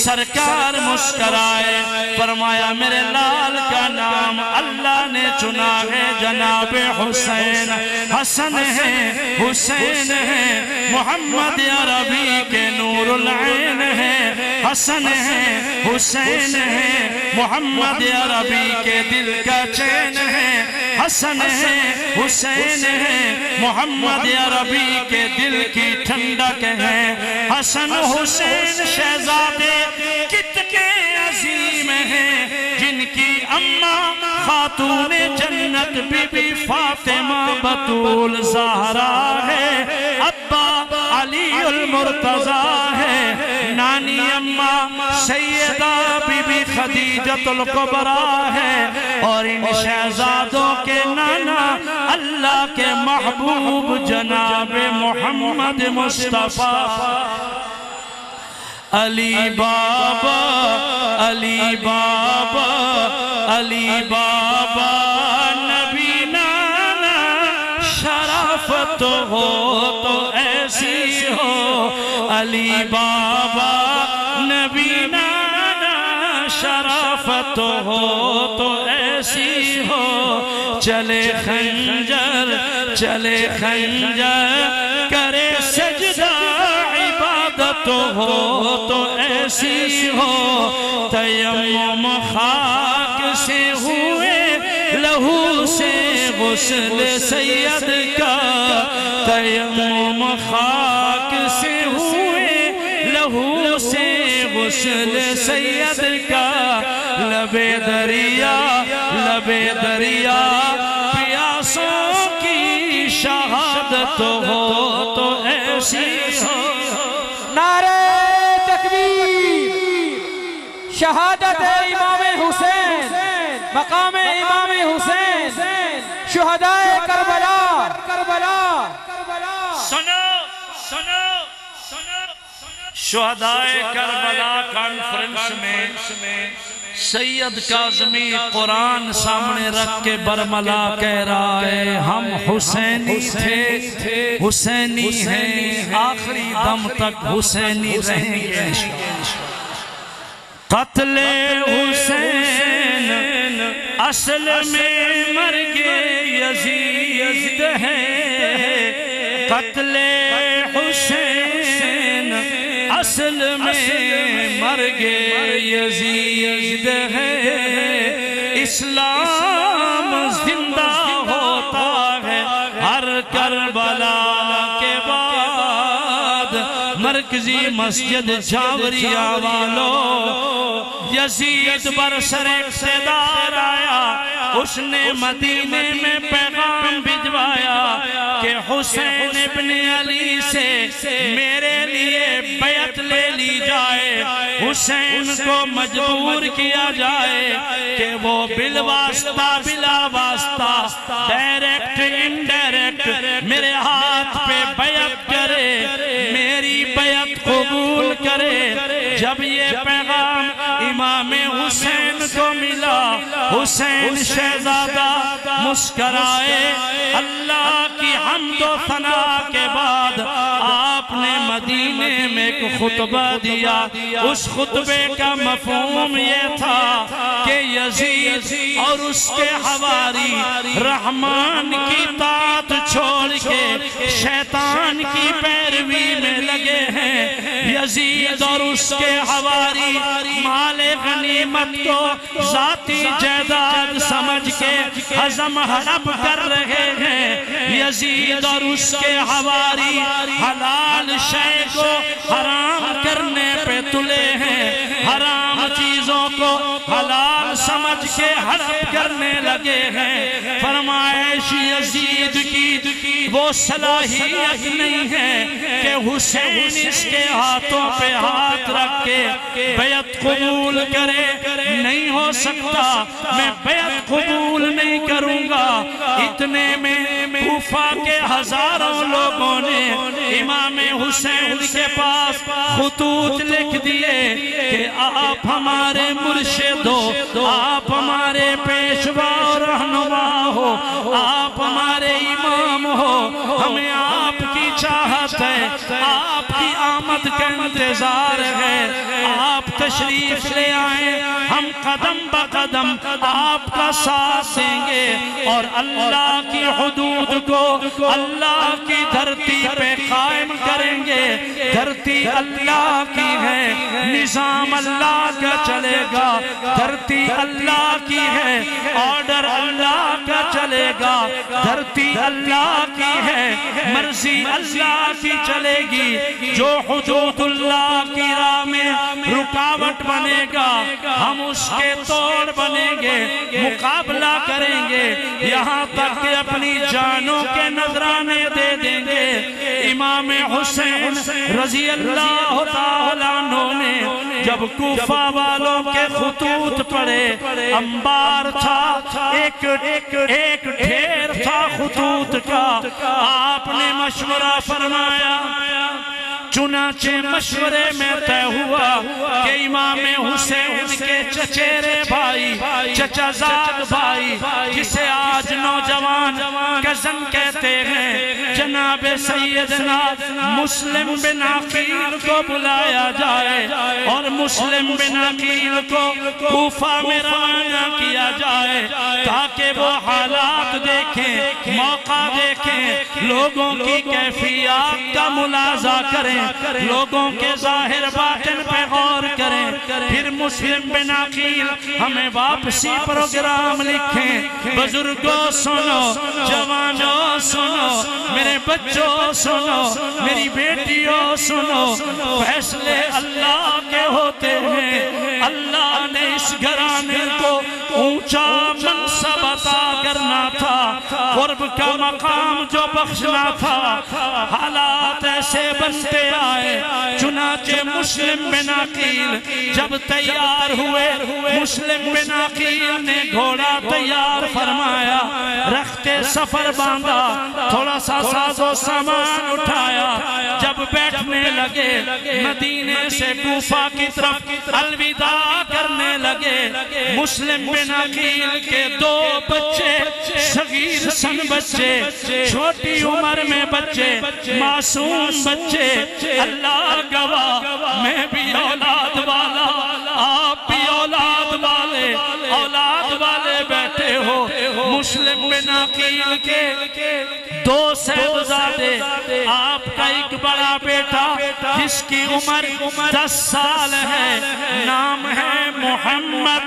سرکار مسکرائے، فرمایا میرے لال کا نام اللہ نے چنا ہے جناب حسین۔ حسن ہے حسین ہے محمد عربی کے نور العین ہے۔ حسن ہے حسین ہے محمد عربی کے دل کا چین ہے۔ حسن ہے حسین ہے محمد عربی کے دل کی ٹھنڈک ہے۔ حسن حسین شہزادے کتنے عظیم ہیں، جن کی اماں خاتون جنت بی بی فاطمہ بطول زہرا ہے، ابا علی المرتضیٰ ہے، نانی اماں سیدہ بی بی خدیجۃ الکبریٰ ہے، اور ان شہزادوں کے نانا اللہ کے محبوب جناب محمد مصطفیٰ علی بابا، علی بابا، علی بابا نبی نانا شرافت ہو تو ایسی ہو، علی بابا نبی نانا شرافت ہو تو ایسی ہو، چلے خنجر چلے خنجر کرے سجدہ عبادت ہو تو ایسی ہو، تیمم خاک سے ہوئے لہو سے غسل سید کا، تیمم خاک سے ہوئے لہو سے غسل سید کا، لبے دریا پیاسوں کی شہادت ہو تو ایسی ہو، نعرہ تکبیر، شہادت امام حسین، مقام امام حسین، شہدائے کربلا، سنو شہدائے کربلا کانفرنس میں سید کاظمی قرآن سامنے رکھ کے برملا کہہ رہا ہے، ہم حسینی تھے حسینی ہیں، آخری دم تک حسینی رہیں گے، قتل حسین اصل میں مرگ یزید ہے، قتل حسین اصل میں مرگ یزید ہے، اسلام زندہ ہوتا ہے ہر کربلا کے بعد، مرکزی مسجد جھاوریہ والوں، یزید برسر اقتدار آیا، اس نے مدینے میں پیغام بھجوایا کہ حسین ابن علی سے میرے لیے بیعت لے لی جائے، حسین کو مجبور کیا جائے کہ وہ بالواسطہ بلا واسطہ ڈائریکٹ انڈائریکٹ میرے ہاتھ پہ بیعت کرے، میری بیعت قبول کرے، جب یہ پیغام امام حسین کو ملا، حسین شہزادہ مسکرائے، اللہ کی حمد و ثنا کے بعد آپ نے مدینے میں ایک خطبہ دیا، اس خطبے کا مفہوم یہ تھا کہ یزید اور اس کے حواری رحمان کی طاعت چھوڑ کے شیطان کی پیروی میں لگے ہیں، یزید اور اس کے حواری مال غنیمت کو ذاتی جائیداد سمجھ کے ہضم ہڑپ کر رہے ہیں، یزید اور اس کے حواری حلال شے کو حرام کرنے پہ تلے ہیں، حرام چیزوں کو حلال سمجھ کے ہڑپ کرنے لگے ہیں، فرمائش یزید کی وہ صلاحیت نہیں ہے کہ حسین اس کے ہاتھوں پہ ہاتھ رکھ کے بیعت قبول کرے، نہیں ہو سکتا، میں بیعت قبول نہیں کروں گا، اتنے میں کوفہ کے ہزاروں لوگوں نے امام حسین کے پاس خطوط لکھ دیے کہ آپ ہمارے مرشد ہو، آپ ہمارے پیشوا اور رہنما ہو، آپ ہمارے امام ہو، ہمیں آپ کی چاہت ہے، آپ کی آمد کا انتظار ہے، آپ تشریف لے آئیں، ہم قدم بقدم آپ کا ساتھ دیں گے، اور اللہ کی حدود کو اللہ کی دھرتی پہ قائم کریں گے، دھرتی اللہ کی ہے، نظام اللہ کا چلے گا، دھرتی اللہ کی ہے، آرڈر اللہ کا چلے گا، دھرتی اللہ کی ہے، مرضی اللہ کی چلے گی، جو حدود اللہ کی راہ میں رکاوٹ بنے گا ہم اس کے توڑ بنیں گے، مقابلہ کریں گے، یہاں تک کہ اپنی جانوں کے نذرانے دے دیں گے، امام حسین رضی اللہ تعالیٰ عنہ نے جب کوفہ والوں کے خطوط پڑھے، انبار تھا، ایک ڈھیر تھا خطوط کا، آپ نے مشورہ فرمایا، چنانچہ مشورے میں طے ہوا کہ امام حسین کے چچیرے بھائی، چچا زاد بھائی، جسے آج نوجوان کزن کہتے ہیں، جناب سیدنا مسلم بن عقیل کو بلایا جائے اور مسلم بن عقیل کو کوفہ میں روانہ کیا جائے تاکہ وہ حالات دیکھیں، موقع دیکھیں، لوگوں کی کیفیات کا ملاحظہ کریں، لوگوں کے ظاہر باطن پہ غور کریں، پھر مسلم بن عقیل ہمیں واپسی پروگرام لکھیں۔ بزرگوں سنو، جوانوں سنو، میرے بچوں سنو، میری بیٹیوں سنو، فیصلے اللہ کے ہوتے ہیں۔ اللہ نے اس گھرانے کو اونچا منصب عطا کرنا تھا، قرب کا مقام جو بخشنا تھا، حالات ایسے بنتے آئے۔ چنانچہ مسلم بن عقیل جب تیار ہوئے، مسلم بن عقیل نے گھوڑا تیار فرمایا، رختے سفر باندھا، تھوڑا سا ساز و سامان اٹھایا، جب بیٹھنے لگے مدینے سے کوفہ کی طرف الوداع کرنے لگے، مسلم بن عقیل کے 2 بچے، صغیر سن بچے، چھوٹی عمر میں بچے، معصوم بچے، اللہ گواہ میں بھی اولاد والا، آپ بھی اولاد والے بیٹھے ہو۔ مسلم بن عقیل کے 2 صاحبزادے، آپ کا ایک بڑا بیٹا جس کی عمر 10 سال ہے، نام ہے محمد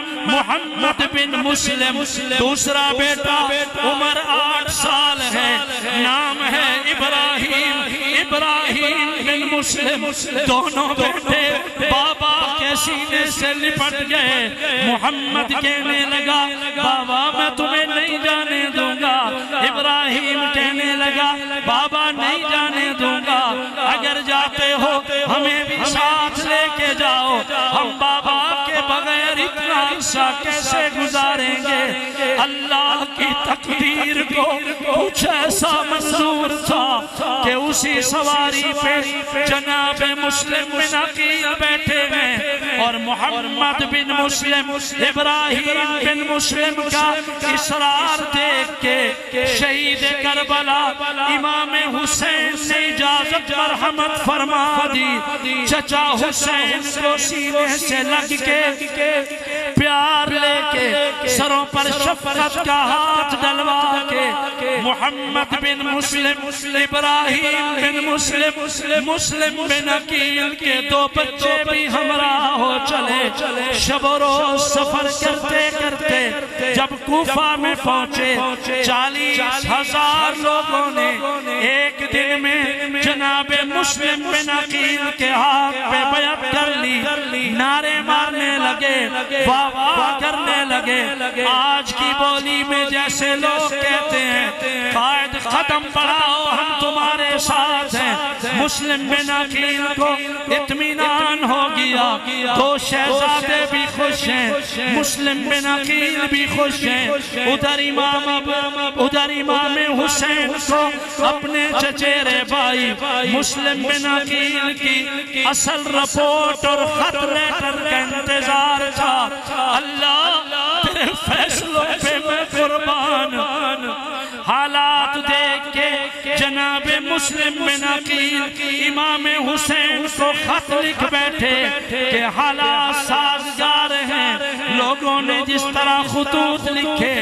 بن مسلم، دوسرا بیٹا عمر 8 سال ہے، نام ہے ابراہیم بن مسلم۔ دونوں بیٹے بابا کے سینے سے لپٹ گئے۔ محمد کہنے لگا بابا میں تمہیں نہیں جانے دوں گا، ابراہیم کہنے لگا بابا نہیں جانے دوں گا، اگر جاتے ہو ہمیں بھی ساتھ لے کے جاؤ، ہم بابا کے بغیر اتنا عرصہ کیسے گزاریں گے۔ اللہ کی تقدیر کو کچھ ایسا منظور تھا کہ اسی سواری پہ جناب مسلم بن عقیل بیٹھے ہیں اور محمد بن مسلم ابراہیم بن مسلم کا اصرار دیکھ کے شہید کربلا امام حسین نے اجازت مرحمت فرما دی۔ چچا حسین کو سینے سے لگ کے پیار لے کے سروں پر شفقت کا ہاتھ ڈلوا کے محمد بن مسلم ابراہیم بن مسلم بن عقیل کے 2 بچے بھی ہمراہ ہو چلے۔ شب و روز سفر کرتے کرتے جب کوفہ میں پہنچے، 40,000 لوگوں نے ایک دن میں جناب مسلم بن عقیل کے ہاتھ پہ بیعت کر لی، نعرے مارنے لگے، واہ واہ کرنے لگے۔ آج کی بولی میں جیسے لوگ کہتے ہیں قائد قدم بڑھاؤ ہم تمہارے ساتھ ہیں، مسلم بن عقیل کو اطمینان ہو گیا۔ 2 شہزادے بھی خوش ہیں، مسلم بن عقیل بھی خوش ہیں۔ ادھر امام حسین کو اپنے چچیرے بھائی مسلم بن عقیل کی اصل رپورٹ اور خط لیٹر کا انتظار تھا۔ اللہ تیرے فیصلوں پہ میں قربان، حالات دیکھ کے جناب مسلم بن عقیل امام حسین کو خط لکھ بیٹھے کہ حالات سازگار ہیں۔ لوگوں نے جس طرح خطوط لکھے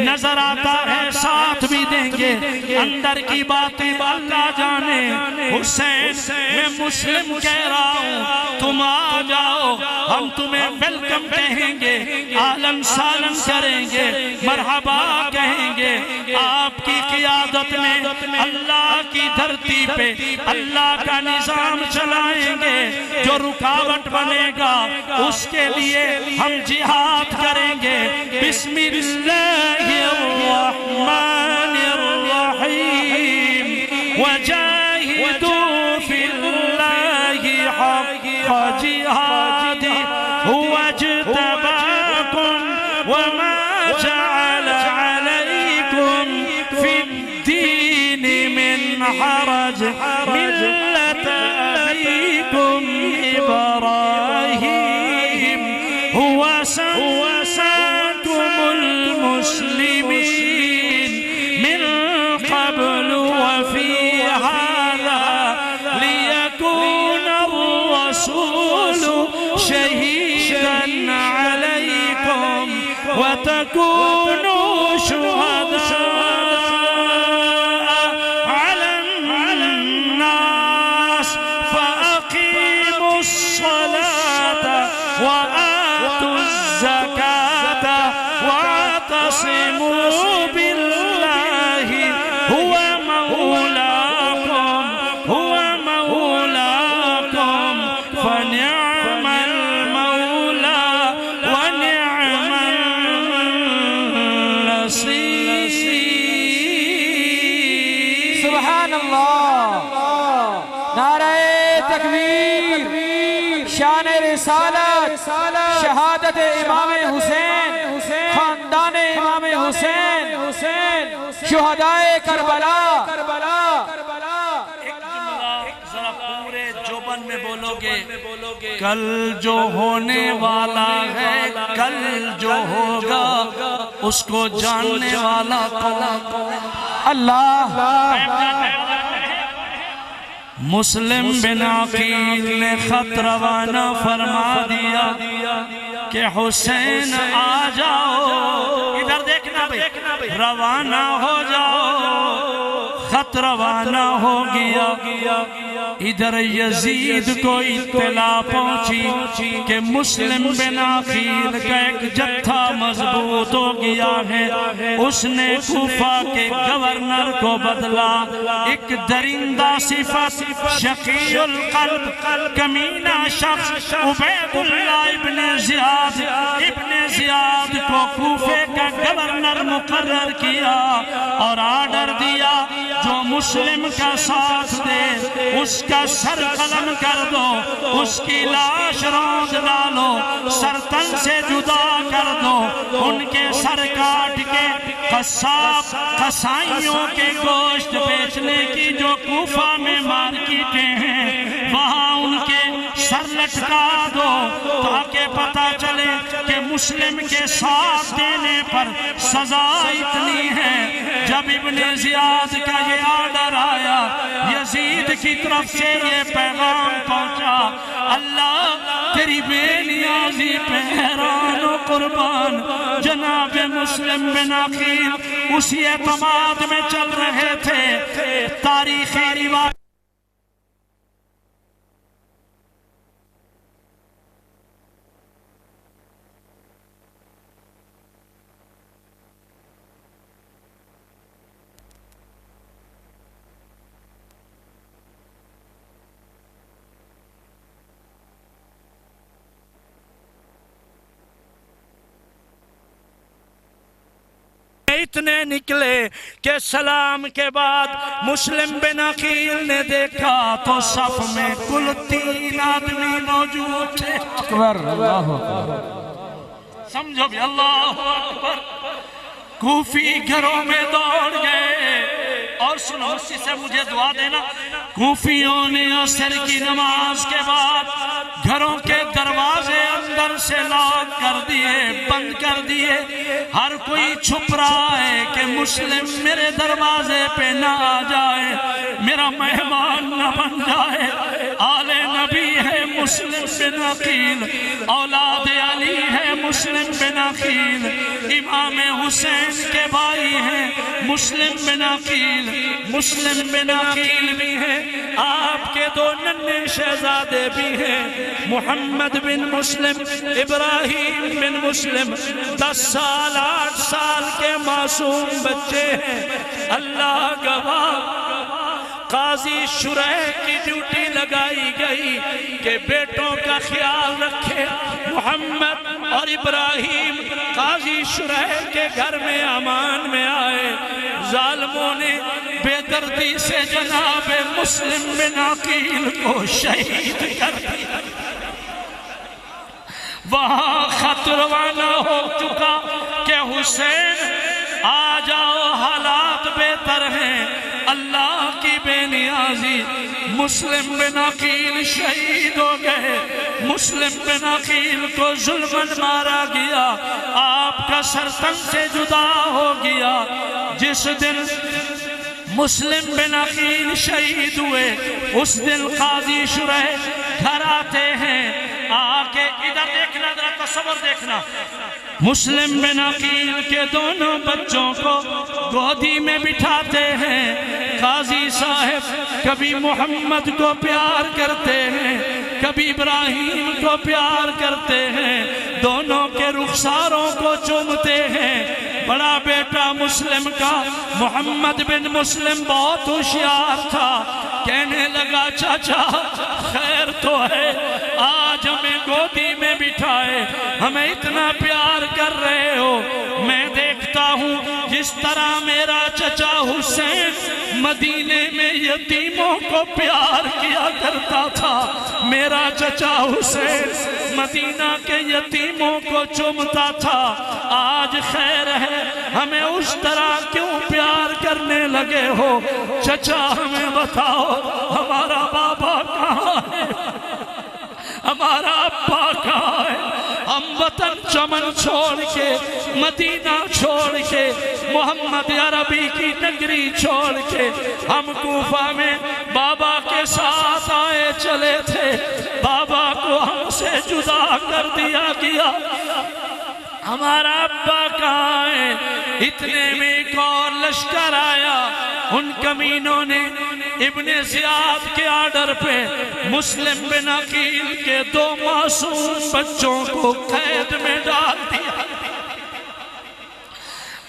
نظر آتا ہے ساتھ بھی دیں گے، اندر کی باتیں اللہ جانے۔ حسین میں مسلم کہہ رہا ہوں تم آ جاؤ، ہم تمہیں ویلکم کہیں گے، عالم سالم کریں گے، مرحبا کہیں گے۔ آپ کی قیادت میں اللہ کی دھرتی پہ اللہ کا نظام چلائیں گے، جو رکاوٹ بنے گا اس کے لیے ہم جہاد کریں گے۔ بسم اللہ الرحمن الرحیم وجاہدوا وما جعل عليكم في الدين من حرج ملة أبيكم إبراهيم هو سماكم المسلمين من قبل وفي هذا ليكون الرسول شهيدا عليكم وتكونوا شهداء على الناس فأقيموا الصلاة وآتوا الزكاة واعتصموا بالله هو مولاكم فنعم المولى ونعم النصير. سبحان اللہ. نعرہ تکبیر. شان رسالت شہادت امام حسین خاندان امام حسین شہدائے کربلا. ذرا پورے جوبن میں بولو گے کل جو ہونے والا ہے کل جو ہوگا اس کو جاننے والا کون؟ اللہ. مسلم بن عقیل نے خط روانہ فرما دیا کہ حسین آ جاؤ. ادھر دیکھنا بھئی روانہ ہو جاؤ. خط روانہ ہو گیا. ادھر یزید کو اطلاع پہنچی کہ مسلم بن عقیل کا ایک جتھا مضبوط ہو گیا ہے. اس نے کوفہ کے گورنر کو بدلا. ایک درندہ صفت شقی القلب کمینہ شخص عبید اللہ ابن زیاد کو کوفے کا گورنر مقرر کیا اور آرڈر دیا جو مسلم کا ساتھ دے اس کا سر قلم کر دو, اس کی لاش روند ڈالو, سر تن سے جدا کر دو. ان کے سر کاٹ کے قصاب قصائیوں کے گوشت بیچنے کی جو کوفہ میں مارکیٹیں ہیں وہاں ان کے سر لٹکا دو تاکہ پتہ چلے کہ مسلم کے ساتھ دینے پر سزا اتنی ہے. جب ابن زیاد کا یہ آرڈر آیا یزید کی طرف سے یہ پیغام پہنچا اللہ تیری بے نیازی پہ حیران و قربان. جناب مسلم بن عقیل اسی اعتماد میں چل رہے تھے. تاریخی روایت اتنے نکلے کہ سلام کے بعد مسلم بن عقیل نے دیکھا تو صف میں کل 3 آدمی موجود تھے. اکبر. اللہ سمجھو بھی اللہ اکبر. کوفی گھروں میں دوڑ گئے اور سنو اسی سے مجھے دعا دینا. کوفیوں نے عصر کی نماز کے بعد گھروں کے دروازے اندر سے لاک کر دیے, بند کر دیے. ہر کوئی چھپ رہا ہے کہ مسلم میرے دروازے پہ نہ آ جائے, میرا مہمان نہ بن جائے. آل نبی ہے مسلم بن عقیل, اولاد علی ہے مسلم بن عقیل, امام حسین کے بھائی ہیں مسلم بن عقیل. مسلم بن عقیل بھی ہیں, آپ کے 2 ننھے شہزادے بھی ہیں, محمد بن مسلم, ابراہیم بن مسلم. 10 سال 8 سال کے معصوم بچے ہیں. اللہ گواہ قاضی شرح کی ڈیوٹی لگائی گئی کہ بیٹوں کا خیال رکھے. محمد اور ابراہیم قاضی شرح کے گھر میں امان میں آئے. ظالموں نے بے دردی سے جناب مسلم بن عقیل کو شہید کر دیا. وہاں خط روانہ ہو چکا حسین آ جاؤ حالات بہتر ہیں اللہ کی بے نیازی مسلم بن عقیل شہید ہو گئے مسلم بن عقیل کو ظلماً مارا گیا آپ کا سر تن سے جدا ہو گیا جس دن مسلم بن عقیل شہید ہوئے اس دن قاضی شریح گھر آتے ہیں آکے ادھر دیکھنا ذرا تصور دیکھنا مسلم بن عقیل کے دونوں بچوں کو گودی میں بٹھاتے ہیں قاضی صاحب کبھی محمد کو پیار کرتے ہیں کبھی ابراہیم کو پیار کرتے ہیں دونوں کے رخساروں کو چومتے ہیں بڑا بیٹا مسلم کا محمد بن مسلم بہت ہوشیار تھا کہنے لگا چاچا خیر تو ہے آج ہمیں گودی میں بٹھائے ہمیں اتنا پیار کر رہے ہو میں دیکھتا ہوں جس طرح میرا چچا حسین مدینے میں یتیموں کو پیار کیا کرتا تھا میرا چچا حسین مدینہ کے یتیموں کو چومتا تھا آج خیر ہے ہمیں اس طرح کیوں پیار کرنے لگے ہو چچا ہمیں بتاؤ ہمارا بابا کہاں ہے ہمارا ابا کہاں ہے ہم وطن چمن چھوڑ کے مدینہ چھوڑ کے محمد عربی کی نگری چھوڑ کے ہم کوفہ میں بابا کے ساتھ آئے چلے تھے بابا کو ہم سے جدا کر دیا گیا ہمارا ابا کہاں ہے اتنے میں ایک اور لشکر آیا ان کمینوں نے ابن زیاد کے آرڈر پہ مسلم بن عقیل کے 2 معصوم بچوں کو قید میں ڈال دیا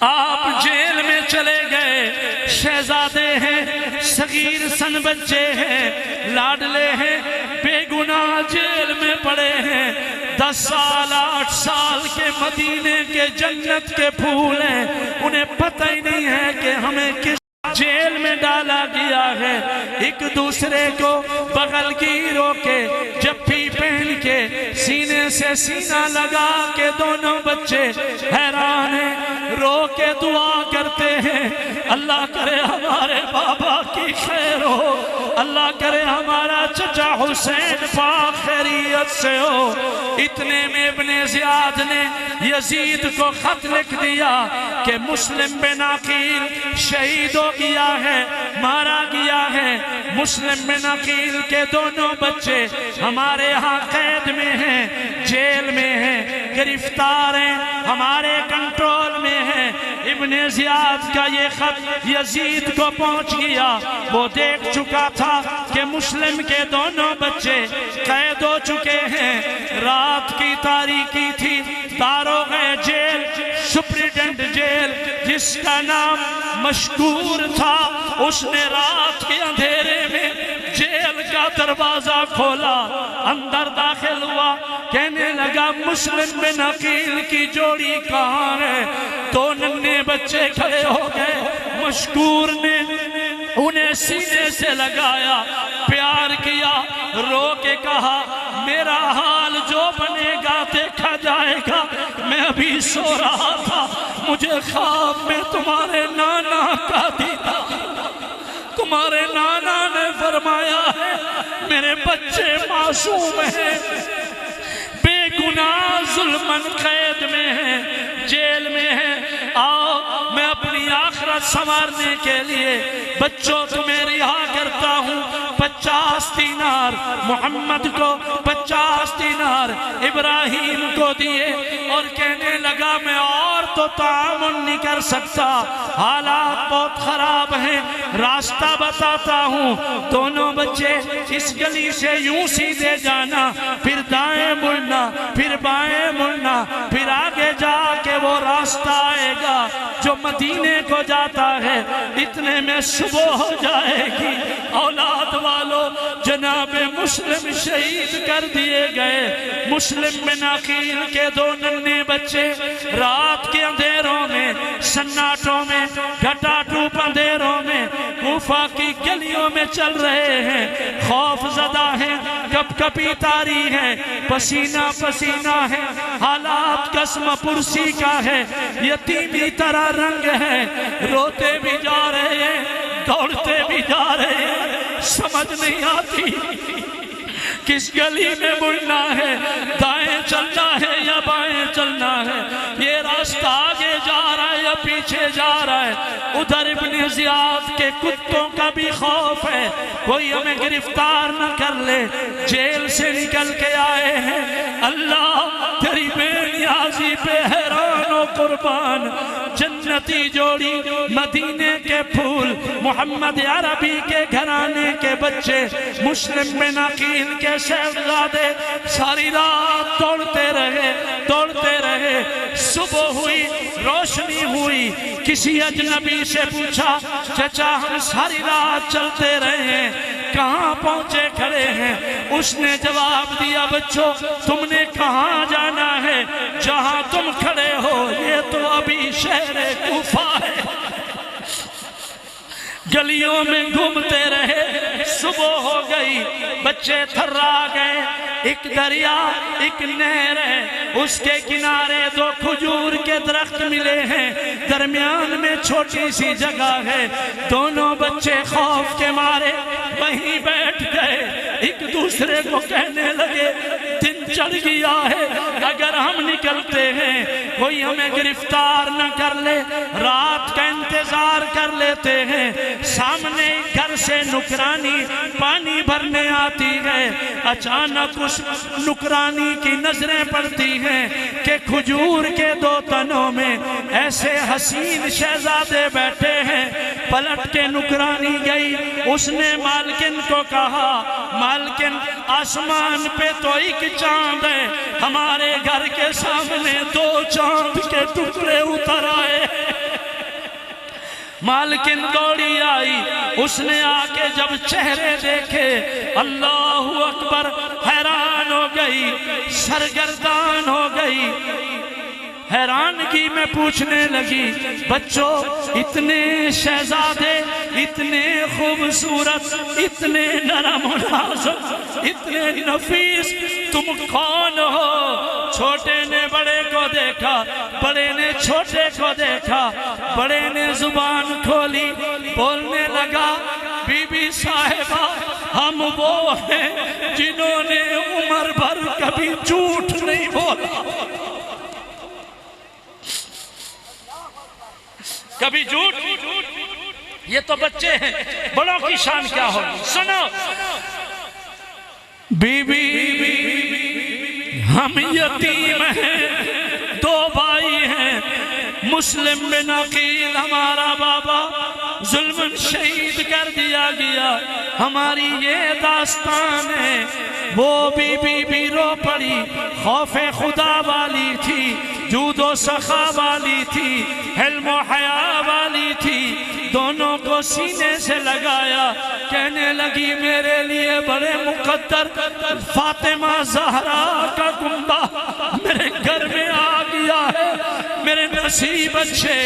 آپ جیل میں چلے گئے شہزادے ہیں صغیر سن بچے ہیں لاڈلے ہیں بے گناہ جیل میں پڑے ہیں 10 سال 8 سال کے مدینے کے جنت کے پھول ہیں انہیں پتہ ہی نہیں ہے کہ ہمیں کس جیل میں ڈالا گیا ہے ایک دوسرے کو بغل گیروں کے جپی پہن کے سینے سے سینہ لگا کے دونوں بچے حیران ہیں رو کے دعا کرتے ہیں اللہ کرے ہمارے بابا کی خیر ہو اللہ کرے ہمارا چچا حسین پاک خیریت سے ہو اتنے میں ابن زیاد نے یزید کو خط لکھ دیا کہ مسلم بن عقیل شہید ہو گیا ہے مارا گیا ہے مسلم بن عقیل کے دونوں بچے ہمارے ہاں قید میں ہیں جیل میں ہیں گرفتار ہیں ہمارے کنٹرول میں ہیں ابن زیاد کا یہ خط یزید کو پہنچ گیا وہ دیکھ چکا تھا کہ مسلم کے دونوں بچے قید ہو چکے ہیں رات کی تاریکی تھی داروغ جیل سپریڈنٹ جیل جس کا نام مشکور تھا اس نے رات کے اندھیرے میں جیل کا دروازہ کھولا اندر داخل ہوا کہنے لگا مسلم بن عقیل کی جوڑی کہاں ہے 2 ننھے بچے کھڑے ہو گئے مشکور نے انہیں سینے سے لگایا پیار کیا رو کے کہا میرا حال جو بنے گا دیکھا جائے گا میں ابھی سو رہا تھا مجھے خواب میں تمہارے نانا کا دیدہ تمہارے نانا نے فرمایا ہے میرے بچے معصوم ہیں بے گناہ ظلمن قید میں ہیں جیل میں ہیں آؤ میں اپنی آخرت سنوارنے کے لیے بچوں تمہیں رہا کرتا ہوں 50 دینار محمد کو 50 دینار ابراہیم کو دیے اور کہنے لگا میں اور تو تعاون نہیں کر سکتا حالات بہت خراب ہیں راستہ بتاتا ہوں دونوں بچے اس گلی سے یوں سیدھے جانا پھر دائیں مڑنا پھر بائیں مڑنا پھر آگے جا کے وہ راستہ آئے گا جو مدینے کو جاتا ہے اتنے میں صبح ہو جائے گی اولاد والو جناب مسلم شہید کر دیے گئے مسلم بن عقیل کے 2 ننھے بچے رات کے اندھیروں میں سناٹوں میں گھٹا ٹوپ اندھیروں میں کوفہ کی گلیوں میں چل رہے ہیں، خوف زدہ ہیں، کپ کپی تاری ہیں، پسینہ پسینہ ہے، حالات قسم پرسی کا ہے، یتیمی طرح رنگ ہے، روتے بھی جا رہے ہیں، دوڑتے بھی جا رہے ہیں، سمجھ نہیں آتی کس گلی میں مڑنا ہے، دائیں چلنا ہے یا بائیں چلنا ہے، یہ راستہ آگے جا رہا ہے یا پیچھے جا رہا ہے۔ ادھر ابن زیاد کے کتوں کا بھی خوف ہے، کوئی ہمیں گرفتار نہ کر لے، جیل سے نکل کے آئے ہیں، اللہ تیری بے نیازی پہ حیران و قربان۔ جنتی جوڑی، مدینے کے پھول، محمد عربی کے گھرانے کے بچے، مسلم بن عقیل کے شہزادے، ساری رات دوڑتے رہے دوڑتے رہے، صبح ہوئی، روشنی ہوئی، کسی اجنبی سے پوچھا چچا ہم ساری رات چلتے رہے ہیں، کہاں پہنچے کھڑے ہیں؟ اس نے جواب دیا بچوں تم نے کہاں جانا ہے؟ جہاں تم کھڑے ہو یہ تو ابھی شہر کوفہ ہے۔ گلیوں میں گھومتے رہے، صبح ہو گئی، بچے تھرا گئے، ایک دریا ایک نہر ہے، اس کے کنارے دو کھجور کے درخت ملے ہیں، درمیان میں چھوٹی سی جگہ ہے، دونوں بچے خوف کے مارے وہیں بیٹھ گئے، ایک دوسرے کو کہنے لگے دن چڑھ گیا ہے، اگر ہم نکلتے ہیں کوئی ہمیں گرفتار نہ کر لے، رات کا انتظار کر لیتے ہیں، سامنے گھر سے نکرانی پانی بھرنے آتی ہے، اچانک اس نکرانی کی نظریں پڑتی ہیں کہ کھجور کے دو تنوں میں ایسے حسین شہزادے بیٹھے ہیں، پلٹ کے نکرانی گئی، اس نے مالکن کو کہا مالکن آسمان پہ تو ایک چاند ہے، ہمارے گھر کے سامنے دو چاند کے ٹکڑے اتر آئے۔ مالکن دوڑی آئی، اس نے آ کے جب چہرے دیکھے اللہ اکبر، حیران ہو گئی، سرگردان ہو گئی، حیرانگی میں پوچھنے لگی بچوں اتنے شہزادے، اتنے خوبصورت، اتنے نرم و نازک، اتنے نفیس، تم کون ہو؟ چھوٹے نے بڑے کو دیکھا، بڑے نے چھوٹے کو دیکھا، بڑے نے زبان کھولی، بولنے لگا بی بی صاحبہ ہم وہ ہیں جنہوں نے عمر بھر کبھی جھوٹ نہیں بولا، کبھی جھوٹ۔ یہ تو بچے ہیں، بڑوں کی شان کیا ہوگی؟ سنو بی بی ہم یتیم ہیں، دو بھائی ہیں، مسلم بن عقیل ہمارا بابا ظلم شہید کر دیا گیا، ہماری یہ داستان ہے۔ وہ بی رو پڑی، خوف خدا والی تھی، جود و سخا والی تھی، حلم و حیا والی تھی، دونوں کو سینے سے لگایا، کہنے لگی میرے لیے بڑے مقدر فاطمہ زہرا کا کنبہ میرے گھر میں آ گیا ہے، میرے نصیب اچھے،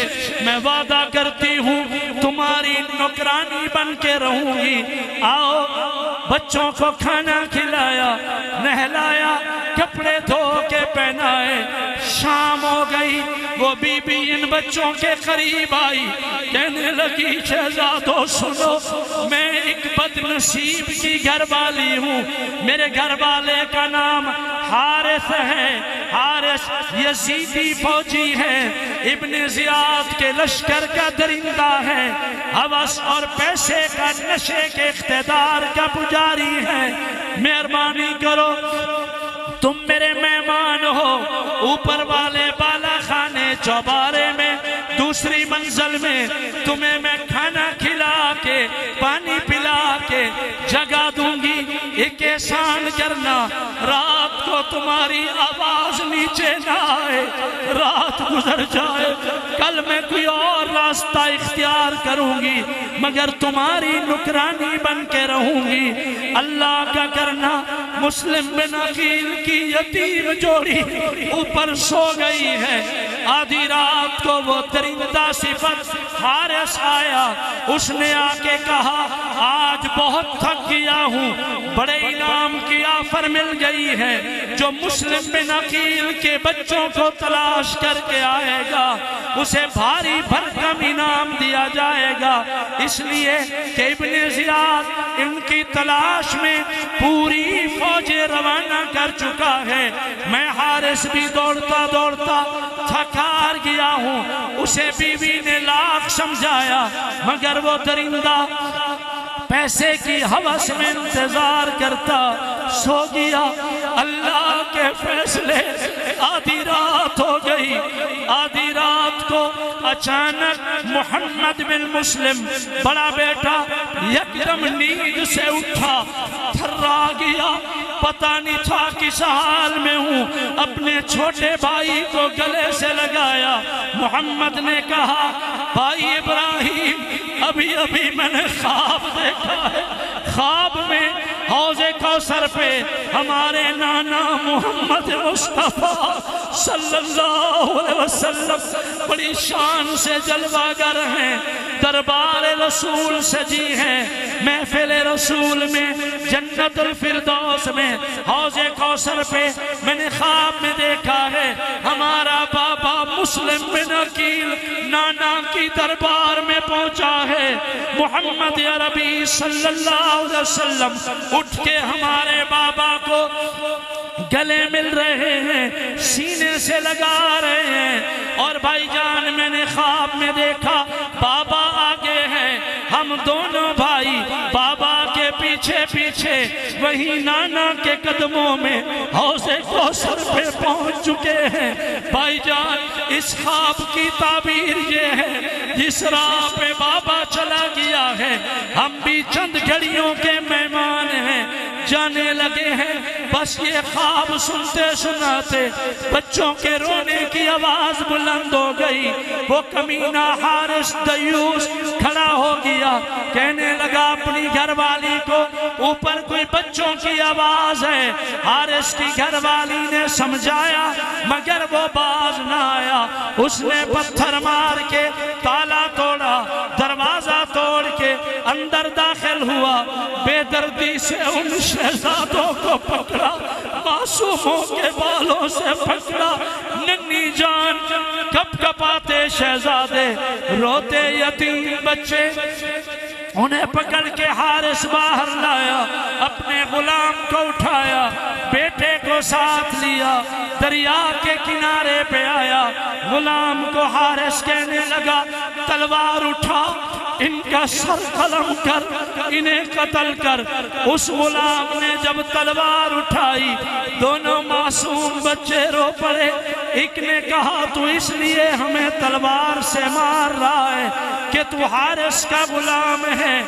میں وعدہ کرتی ہوں تمہاری نوکرانی بن کے رہوں گی۔ آؤ بچوں کو کھانا کھلایا، نہلایا، کپڑے دھو کے پہنائے، شام ہو گئی، وہ بی بی ان بچوں کے قریب آئی، کہنے لگی شہزادو سنو میں ایک بد نصیب کی گھر والی ہوں، میرے گھر والے کا نام حارث ہے، حارث یزیدی فوجی ہے، ابن زیاد کے لشکر کا درندہ ہے، ہوس اور پیسے کا نشے کے اقتدار کا پجاری ہے، مہربانی کرو تم میرے مہمان ہو، اوپر والے بالا خانے چوبارے میں دوسری منزل میں تمہیں میں کھانا کھلا کے پانی پلا کے جگہ دوں گی، ایک احسان کرنا رات کو تمہاری آواز نیچے نہ آئے، رات گزر جائے، کل میں کوئی اور راستہ اختیار کروں گی مگر تمہاری نکرانی بن کے رہوں گی۔ اللہ کا کرنا مسلم بن عقیل کی یتیم جوڑی اوپر سو گئی ہے، آدھی رات رات کو وہ درندہ صفت حارث آیا، اس نے آ کے کہا آج بہت تھک گیا ہوں، بڑے انعام کی آفر مل گئی ہے، جو مسلم بن عقیل کے بچوں کو تلاش کر کے آئے گا اسے بھاری بھرکم انعام دیا جائے گا، اس لیے کہ ابن زیاد ان کی تلاش میں پوری فوج روانہ کر چکا ہے۔ میں حارث بھی دوڑتا دوڑتا تھکار گیا ہوں، اسے بیوی نے لاکھ سمجھایا مگر وہ درندہ پیسے کی ہوس میں انتظار کرتا سو گیا۔ اللہ کے فیصلے آدھی رات ہو گئی، آدھی رات کو اچانک محمد بن مسلم بڑا بیٹا یکدم نیند سے اٹھا، تھرا گیا، پتہ نہیں تھا کس حال میں ہوں، اپنے چھوٹے بھائی کو گلے سے لگایا۔ محمد نے کہا بھائی ابراہیم ابھی ابھی میں نے خواب دیکھا ہے، خواب میں حوض کوثر پہ ہمارے نانا محمد مصطفیٰ صلی اللہ علیہ وسلم بڑی شان سے جلوہ گر ہیں، دربار رسول سجی ہیں، محفل رسول میں جنت الفردوس میں حوض کوثر پہ میں نے خواب میں دیکھا ہے ہمارا بابا مسلم بن عقیل نانا کی دربار میں پہنچا ہے۔ محمد عربی صلی اللہ علیہ وسلم اٹھ کے ہمارے بابا کو گلے مل رہے ہیں، سینے سے لگا رہے ہیں، اور بھائی جان میں نے خواب میں دیکھا بابا آگے ہیں، ہم دونوں بھائی بابا کے پیچھے پیچھے وہی نانا کے قدموں میں حوض کوثر پہ پہنچ چکے ہیں۔ بھائی جان اس خواب کی تعبیر یہ ہے جس راہ پہ بابا چلا گیا ہے ہم بھی چند گھڑیوں کے مہمان ہیں، جانے لگے ہیں۔ بس یہ خواب سنتے سناتے بچوں کے رونے کی آواز بلند ہو گئی، وہ کمینہ حارث دیوس کھڑا ہو گیا، کہنے لگا اپنی گھر والی کو اوپر کوئی بچوں کی آواز ہے۔ حارث کی گھر والی نے سمجھایا مگر وہ باز نہ آیا، اس نے پتھر مار کے تالا توڑا، دروازہ توڑ کے اندر داخل ہوا، بے دردی سے ان شہزادوں کو پکڑا، معصوموں کے بالوں سے پکڑا، ننھی جان کپ کپاتے شہزادے، روتے یتیم بچے، انہیں پکڑ کے حارث باہر لایا، اپنے غلام کو اٹھایا، بیٹے کو ساتھ لیا، دریا کے کنارے پہ آیا، غلام کو حارث کہنے لگا تلوار اٹھا، ان کا سر قلم کر، انہیں قتل کر۔ اس غلام نے جب تلوار اٹھائی دونوں معصوم بچے رو پڑے، ایک نے کہا تو اس لیے ہمیں تلوار سے مار رہا ہے کہ تو حارث کا غلام ہے،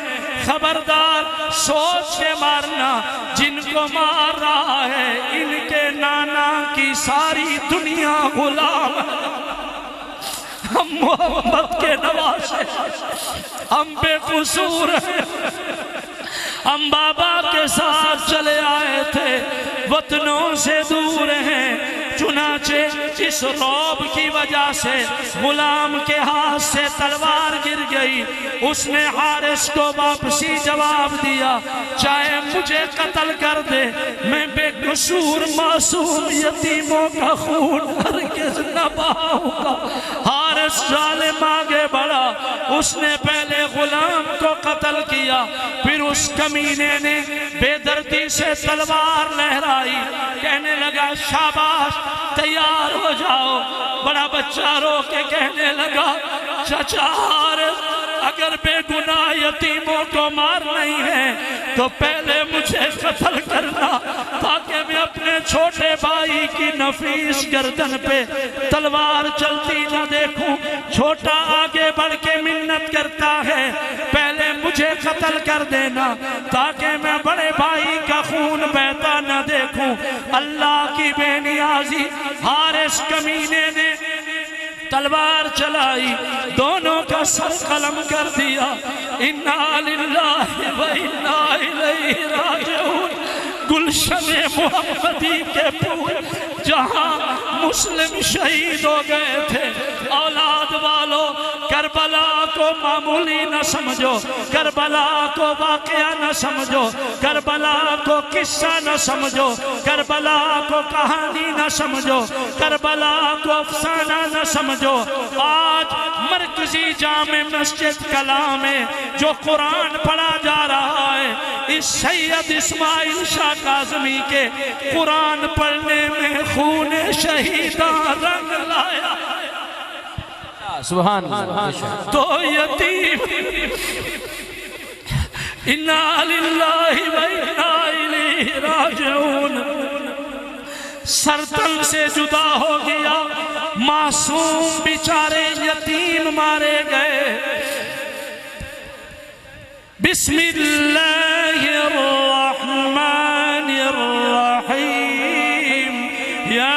خبردار سوچ کے مارنا، جن کو مار رہا ہے ان کے نانا کی ساری دنیا غلام ہے، ہم محمد کے نواسے، ہم بے قصور ہیں، ہم بابا کے ساتھ چلے آئے تھے، وطنوں سے دور ہیں، چنانچہ اس رعب کی وجہ سے غلام کے ہاتھ سے تلوار گر گئی، اس نے حارث کو واپسی جواب دیا چاہے مجھے قتل کر دے میں بے قصور معصوم یتیموں کا خون ہرگز نہ بہاؤں گا۔ حارث ظالم آگے بڑھا، اس نے پہلے غلام کو قتل کیا، پھر اس کمینے نے بے دردی سے تلوار لہرائی، کہنے لگا شاباش تیار ہو جاؤ۔ بڑا بچہ رو کے کہنے لگا چچا حارث اگر بے گناہ یتیموں کو مار نہیں ہے تو پہلے مجھے قتل کرنا تاکہ میں اپنے چھوٹے بھائی کی نفیس گردن پہ تلوار چلتی نہ دیکھوں۔ چھوٹا آگے بڑھ کے منت کرتا ہے پہلے مجھے قتل کر دینا تاکہ میں بڑے بھائی کا خون بہتا نہ دیکھوں۔ اللہ کی بے نیازی، حارث کمینے نے تلوار چلائی، دونوں کا سر قلم کر دیا۔ انا للہ و انا الیہ راجعون۔ گلشن محمدی کے پھول جہاں مسلم شہید ہو گئے تھے، اولاد کو معمولی نہ سمجھو، کربلا کو واقعہ نہ سمجھو، کربلا کو قصہ نہ سمجھو، کربلا کو کہانی نہ سمجھو، کربلا کو افسانہ نہ سمجھو۔ آج مرکزی جامع مسجد کلام میں جو قرآن پڑھا جا رہا ہے، اس سید اسماعیل شاہ کاظمی کے قرآن پڑھنے میں خون شہیدان رنگ لایا۔ سبحان اللہ۔ تو یتیم انا للہ و انا الیہ راجعون سرتن سے جدا ہو گیا، معصوم بیچارے یتیم مارے گئے۔ بسم اللہ الرحمن الرحیم، یا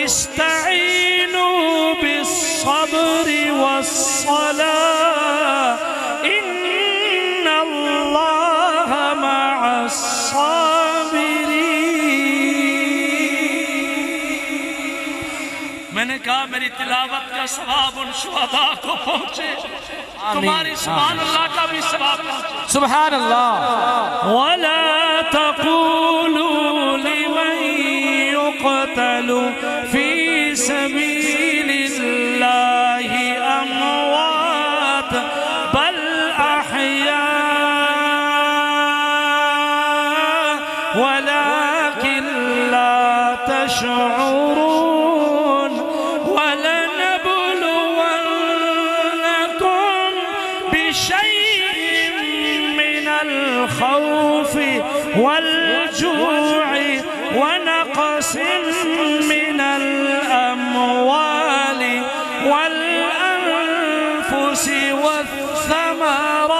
استعینوا بالصبر والصلاة ان اللہ مع الصابرین۔ میں نے کہا میری تلاوت کا ثواب ان شہداء کو پہنچے، تمہاری سبحان اللہ کا بھی ثواب پہنچے۔ سبحان اللہ۔ وَلَا تَقُولُوا لِمَنْ يُقْتَلُ فِي سَبِيلِ اللَّهِ أَمْوَاتٌ بَلْ أَحْيَاءٌ وَلَكِنْ لَا تَشْعُرُونَ۔ وَلَنَبْلُوَنَّكُمْ بِشَيْءٍ مِّنَ الْخَوْفِ وَالْجُوعِ ونقص من الأموال والأنفس والثمرات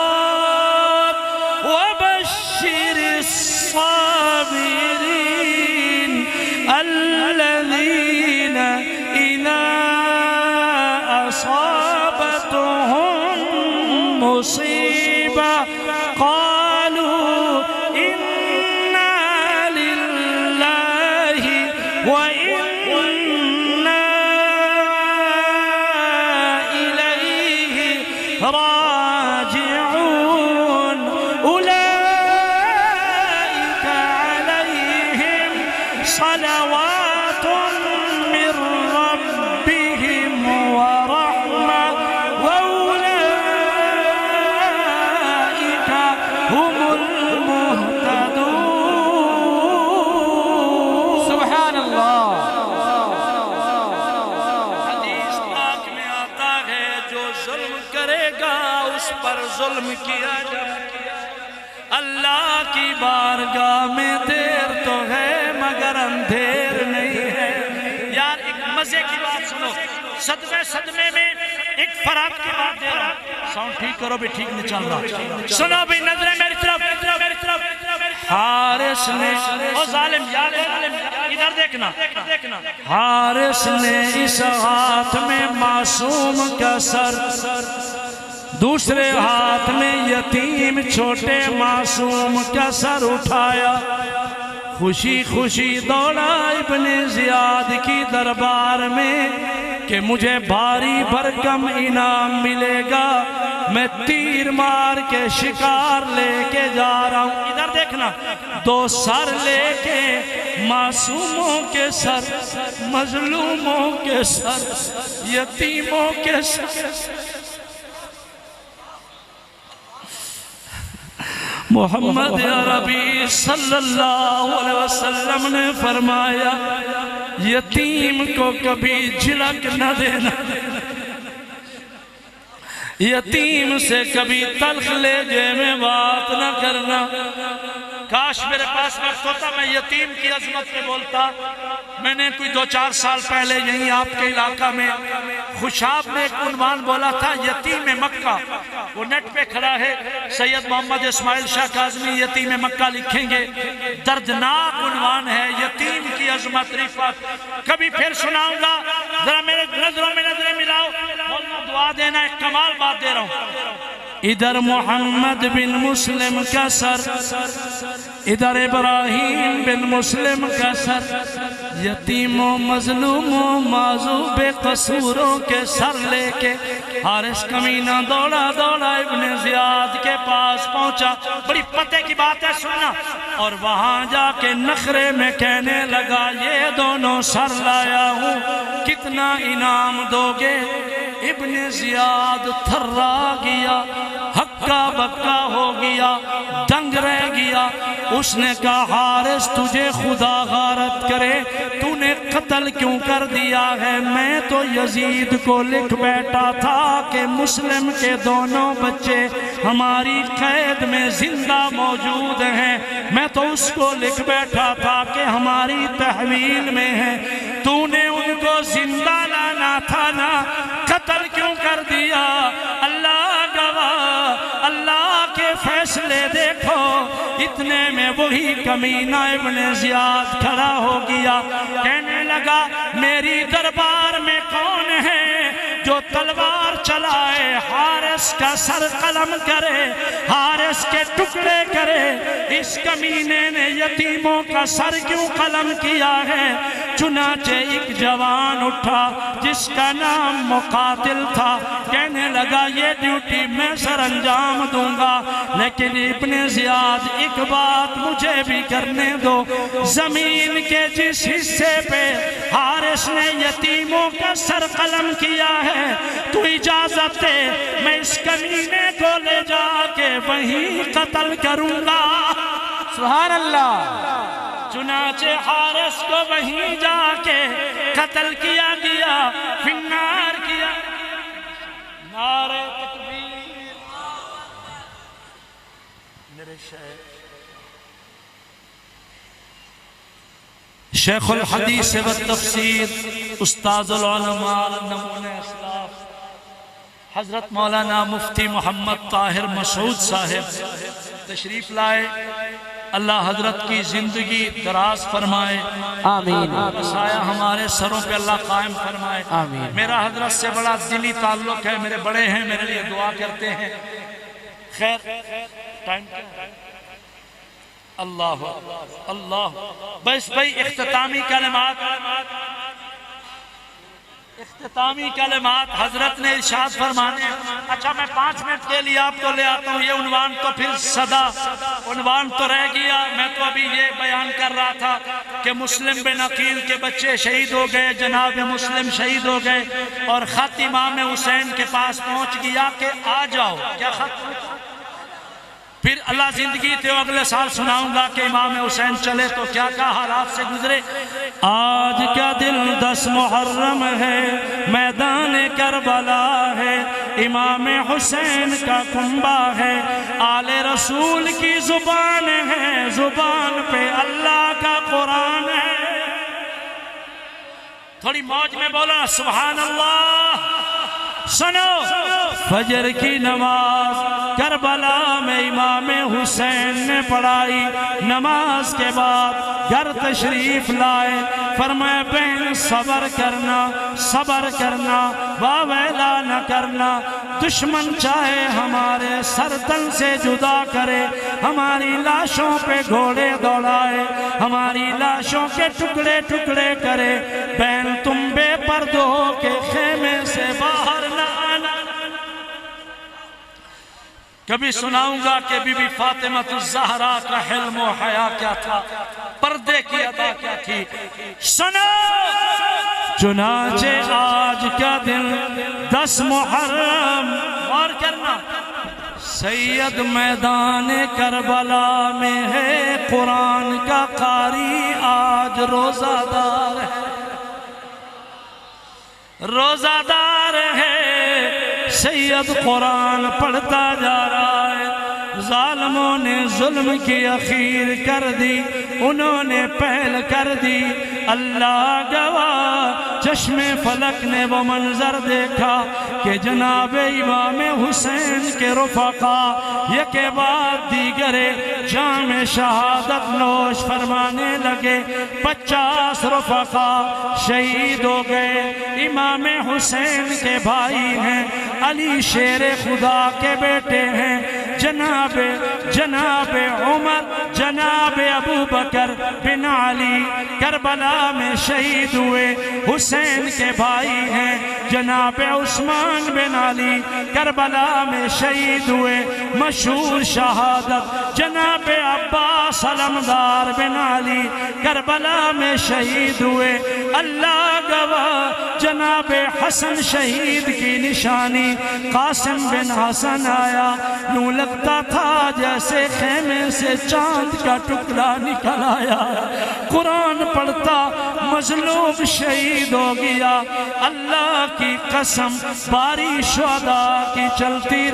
وبشر الصابرين الذين إذا أصابتهم مصيبة قالوا وَإِنَّا إِلَيْهِ راجعون۔ أولئك عليهم صلوات من ربهم ورحمة وأولئك هم المهتدون۔ سبحان اللہ۔ حدیث پاک میں آتا ہے جو ظلم کرے گا اس پر ظلم کیا جائے۔ اللہ کی بارگاہ میں دیر تو ہے مگر اندھیر نہیں ہے۔ یار ایک مزے کی بات سنو، صدمے میں ایک فرات کی بات دے رہا ہوں، ساؤنڈ ٹھیک کرو بھی، ٹھیک نہیں چل رہا۔ سنو بھی، نظریں میری طرف، حارث نے، او ظالم یاد ہے، ادھر دیکھنا، حارث نے اس ہاتھ میں معصوم کا سر، دوسرے ہاتھ میں یتیم چھوٹے معصوم کا سر اٹھایا، خوشی خوشی دوڑا ابن زیاد کی دربار میں کہ مجھے بھاری بھرکم انعام ملے گا، میں تیر مار کے شکار لے کے جا رہا ہوں۔ ادھر دیکھنا، دو سر لے کے، معصوموں کے سر، مظلوموں کے سر، یتیموں کے سر۔ محمد عربی صلی اللہ علیہ وسلم نے فرمایا یتیم کو کبھی جھلک نہ دینا، یتیم سے کبھی تلخ لہجے میں بات نہ کرنا۔ کاش میرے پاس وقت ہوتا میں یتیم کی عظمت پہ بولتا۔ میں نے کوئی 2-4 سال پہلے یہیں آپ کے علاقہ میں خوشاب میں ایک عنوان بولا تھا، یتیم مکہ، وہ نیٹ پہ کھڑا ہے، سید محمد اسماعیل شاہ کاظمی یتیم مکہ لکھیں گے، دردناک عنوان ہے، یتیم کی عظمت رفعت۔ کبھی پھر سناؤں گا، ذرا میرے نظروں میں نظریں ملاؤ، مولانا دعا دینا، ایک کمال بات دے رہا ہوں۔ ادھر محمد بن مسلم کا سر، ادھر ابراہیم بن مسلم کا سر، یتیم و مظلوم و معذور بے قصوروں کے سر لے کے حارث کمینہ دوڑا دوڑا ابن زیاد کے پاس پہنچا. بڑی پتے کی بات ہے سننا. اور وہاں جا کے نخرے میں کہنے لگا یہ دونوں سر لایا ہوں, کتنا انعام دو گے؟ ابن زیاد تھرا گیا, ہکا بکا ہو گیا, دنگ رہ گیا. اس نے کہا حارث تجھے خدا غارت کرے, تو نے قتل کیوں کر دیا ہے؟ میں تو یزید کو لکھ بیٹھا تھا کہ مسلم کے دونوں بچے ہماری قید میں زندہ موجود ہیں. میں تو اس کو لکھ بیٹھا تھا کہ ہماری تحویل میں ہیں. تو نے ان کو زندہ لانا تھا نا, قتل کیوں کر دیا؟ اللہ گواہ, اللہ کے فیصلے دیکھو. اتنے میں وہی کمینہ ابن زیاد کھڑا ہو گیا, کہنے لگا میری دربار میں کون ہے جو تلوار چلائے, حارث کا سر قلم کرے, حارث کے ٹکڑے کرے. اس کمینے نے یتیموں کا سر کیوں قلم کیا ہے؟ چنانچہ ایک جوان اٹھا جس کا نام مقاتل تھا, کہنے لگا یہ ڈیوٹی میں سر انجام دوں گا, لیکن ابن زیاد ایک بات مجھے بھی کرنے دو. زمین کے جس حصے پہ حارث نے یتیموں کا سر قلم کیا ہے, تو اجازت دے میں اس کمینے کو لے جا کے وہیں قتل کروں گا. سبحان اللہ. چنانچہ حارث کو وہیں جا کے قتل کیا گیا, فنار کیا. نعرہ تکبیر. میرے شیخ الحدیث و تفسیر استاذ العلماء نمونہ اسلاف حضرت مولانا مفتی محمد طاہر مسعود صاحب تشریف لائے. اللہ حضرت کی زندگی دراز فرمائے, آمین. سایہ ہمارے سروں پہ اللہ قائم فرمائے, آمین. میرا حضرت سے بڑا دلی تعلق ہے, میرے بڑے ہیں, میرے لیے دعا کرتے ہیں. خیر ٹائم اللہ اللہ. بس بھائی اختتامی کلمات حضرت نے ارشاد فرمانے. اچھا میں 5 منٹ کے لیے آپ کو لے آتا ہوں. یہ عنوان تو پھر صدا عنوان تو رہ گیا. میں تو ابھی یہ بیان کر رہا تھا کہ مسلم بن عقیل کے بچے شہید ہو گئے, جناب مسلم شہید ہو گئے, اور خط امام حسین کے پاس پہنچ گیا کہ آ جاؤ. کیا خط؟ پھر اللہ زندگی تھے اگلے سال سناؤں گا کہ امام حسین چلے تو کیا کیا حالات سے گزرے. آج کا دن 10 محرم ہے, میدان کربلا ہے, امام حسین کا کنبہ ہے, آل رسول کی زبان ہے, زبان پہ اللہ کا قرآن ہے. تھوڑی موج میں بولا سبحان اللہ. سنو, فجر کی نماز کربلا میں امام حسین نے پڑھائی. نماز کے بعد گھر تشریف لائے, فرمایا بہن صبر کرنا, صبر کرنا, واویلا نہ کرنا. دشمن چاہے ہمارے سر تن سے جدا کرے, ہماری لاشوں پہ گھوڑے دوڑائے, ہماری لاشوں کے ٹکڑے ٹکڑے کرے, بہن تم بے پردہ ہو کے خیمے سے باہر نہ آنا. کبھی سناؤں گا کہ بی بی فاطمہ الزہرا کا حلم و حیا کیا تھا, پردے کی ادا کیا تھی. سنو, چنانچہ آج کا دن 10 محرم, اور کرنا, سید میدان کربلا میں ہے, قرآن کا قاری آج روزہ دار ہے, روزہ دار ہے. سید قرآن پڑھتا جا رہا ہے. ظالموں نے ظلم کی اخیر کر دی, انہوں نے پہل کر دی. اللہ گواہ چشم فلک نے وہ منظر دیکھا کہ جناب امام حسین کے رفقا یک بعد دیگرے جام شہادت نوش فرمانے لگے. 50 رفقا شہید ہو گئے. امام حسین کے بھائی ہیں, علی شیر خدا کے بیٹے ہیں. جناب عمر، جناب ابو بکر بن علی کربلا میں شہید ہوئے، حسین کے بھائی ہیں جناب عثمان بن علی کربلا میں شہید ہوئے، مشہور شہادت جناب عباس علمدار بن علی کربلا میں شہید ہوئے، اللہ گواہ جناب حسن شہید کی نشانی، قاسم بن حسن آیا، یوں لگتا تھا جیسے خیمے سے چاند کا ٹکڑا نکل آیا، قرآن پڑھتا مظلوم شہید ہو گیا، اللہ کی قسم باری شہداء کی چلتی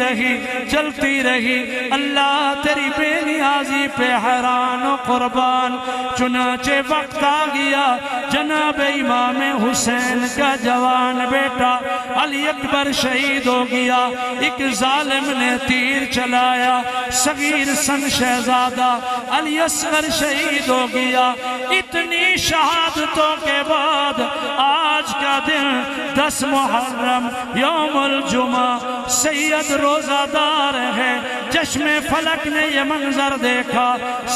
رہی، اللہ تیری بے نیازی پہ حیران و قربان، چنانچہ وقت آ گیا جناب امام حسین کا جوان بیٹا علی اکبر شہید ہو گیا، ایک ظالم نے تیر چلایا، صغیر سن شہزادہ علی اصغر شہید ہو گیا، اتنی شہادتوں کے بعد آج کا دن 10 محرم یوم الجمعہ سید روزہ دار ہے، چشم فلک نے یہ منظر دیکھا،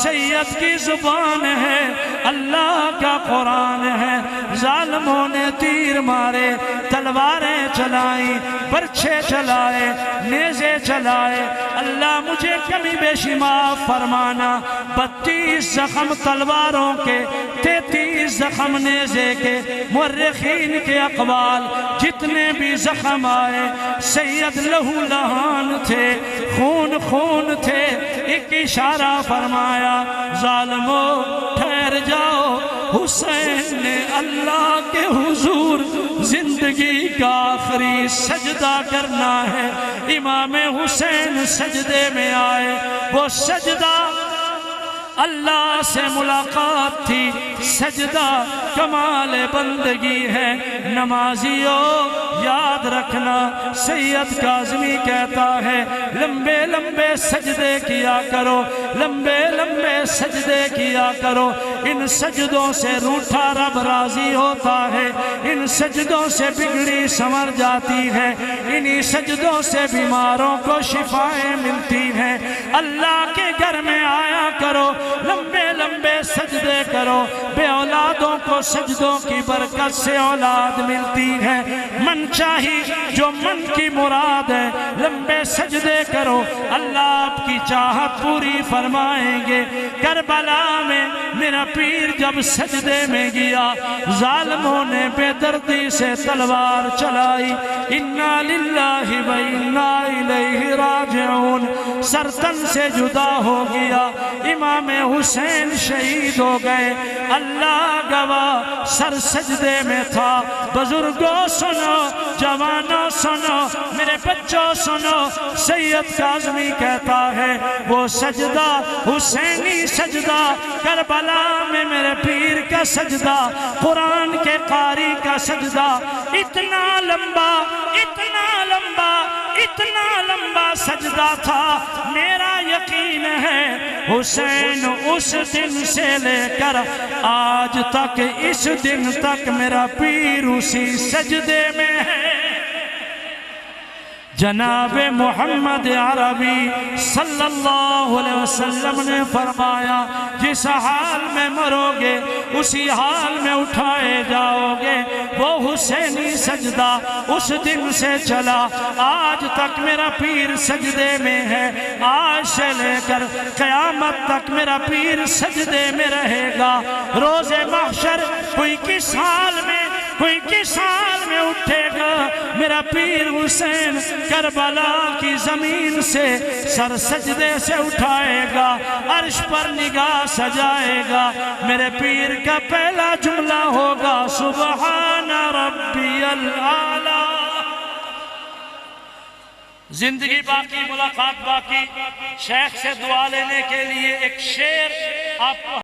سید کی زبان ہے، اللہ کا قرآن ہے، ظالموں نے تیر مارے، تلواریں چلائیں، برچھے چلائے، نیزے چلائے، اللہ مجھے کمی بیشی معاف فرمانا، 32 زخم تلواروں کے، 33 زخم نیزے کے، مورخین کے اقوال جتنے بھی زخم آئے، سید لہو لہان تھے، خون تھے، ایک اشارہ فرمایا، ظالموں ٹھہر جاؤ، حسین نے اللہ کے حضور زندگی کا آخری سجدہ کرنا ہے، امام حسین سجدے میں آئے، وہ سجدہ اللہ سے ملاقات تھی، سجدہ کمال بندگی ہے، نمازیوں یاد رکھنا، سید کاظمی کہتا ہے لمبے لمبے سجدے کیا کرو، لمبے لمبے سجدے کیا کرو، ان سجدوں سے روٹھا رب راضی ہوتا ہے، ان سجدوں سے بگڑی سنور جاتی ہے، انہی سجدوں سے بیماروں کو شفائیں ملتی ہیں، اللہ کے گھر میں آیا کرو، لمبے لمبے سجدے کرو، بے اولادوں کو سجدوں کی برکت سے اولاد ملتی ہے، من چاہی جو من کی مراد ہے، لمبے سجدے کرو، اللہ آپ کی چاہت پوری فرمائیں گے۔ کربلا میں میرا پیر جب سجدے میں گیا، ظالموں نے بے دردی سے تلوار چلائی، انا للہ و انا الیہ راجعون، سر تن سے جدا ہو گیا، امام حسین شہید ہو گئے، اللہ گواہ سر سجدے میں تھا، بزرگوں سنو، جوانوں سنو، میرے بچوں سنو، سید کاظمی کہتا ہے وہ سجدہ حسینی سجدہ، کربلا میں میرے پیر کا سجدہ، قرآن کے قاری کا سجدہ، اتنا لمبا اتنا لمبا اتنا لمبا سجدہ تھا، میرا یقین ہے حسین اس دن سے لے کر آج تک، اس دن تک میرا پیر اسی سجدے میں ہے۔ جناب محمد عربی صلی اللہ علیہ وسلم نے فرمایا جس حال میں مرو گے اسی حال میں اٹھائے جاؤ گے، وہ حسینی سجدہ اس دن سے چلا، آج تک میرا پیر سجدے میں ہے، آج سے لے کر قیامت تک میرا پیر سجدے میں رہے گا۔ روز محشر کوئی کس حال میں اٹھے گا، میرا پیر حسین کربلا کی زمین سے سر سجدے سے اٹھائے گا، عرش پر نگاہ سجائے گا، میرے پیر کا پہلا جملہ ہوگا سبحان ربی الاعلی۔ زندگی باقی، ملاقات باقی، شیخ سے دعا لینے کے لیے ایک شعر آپ کو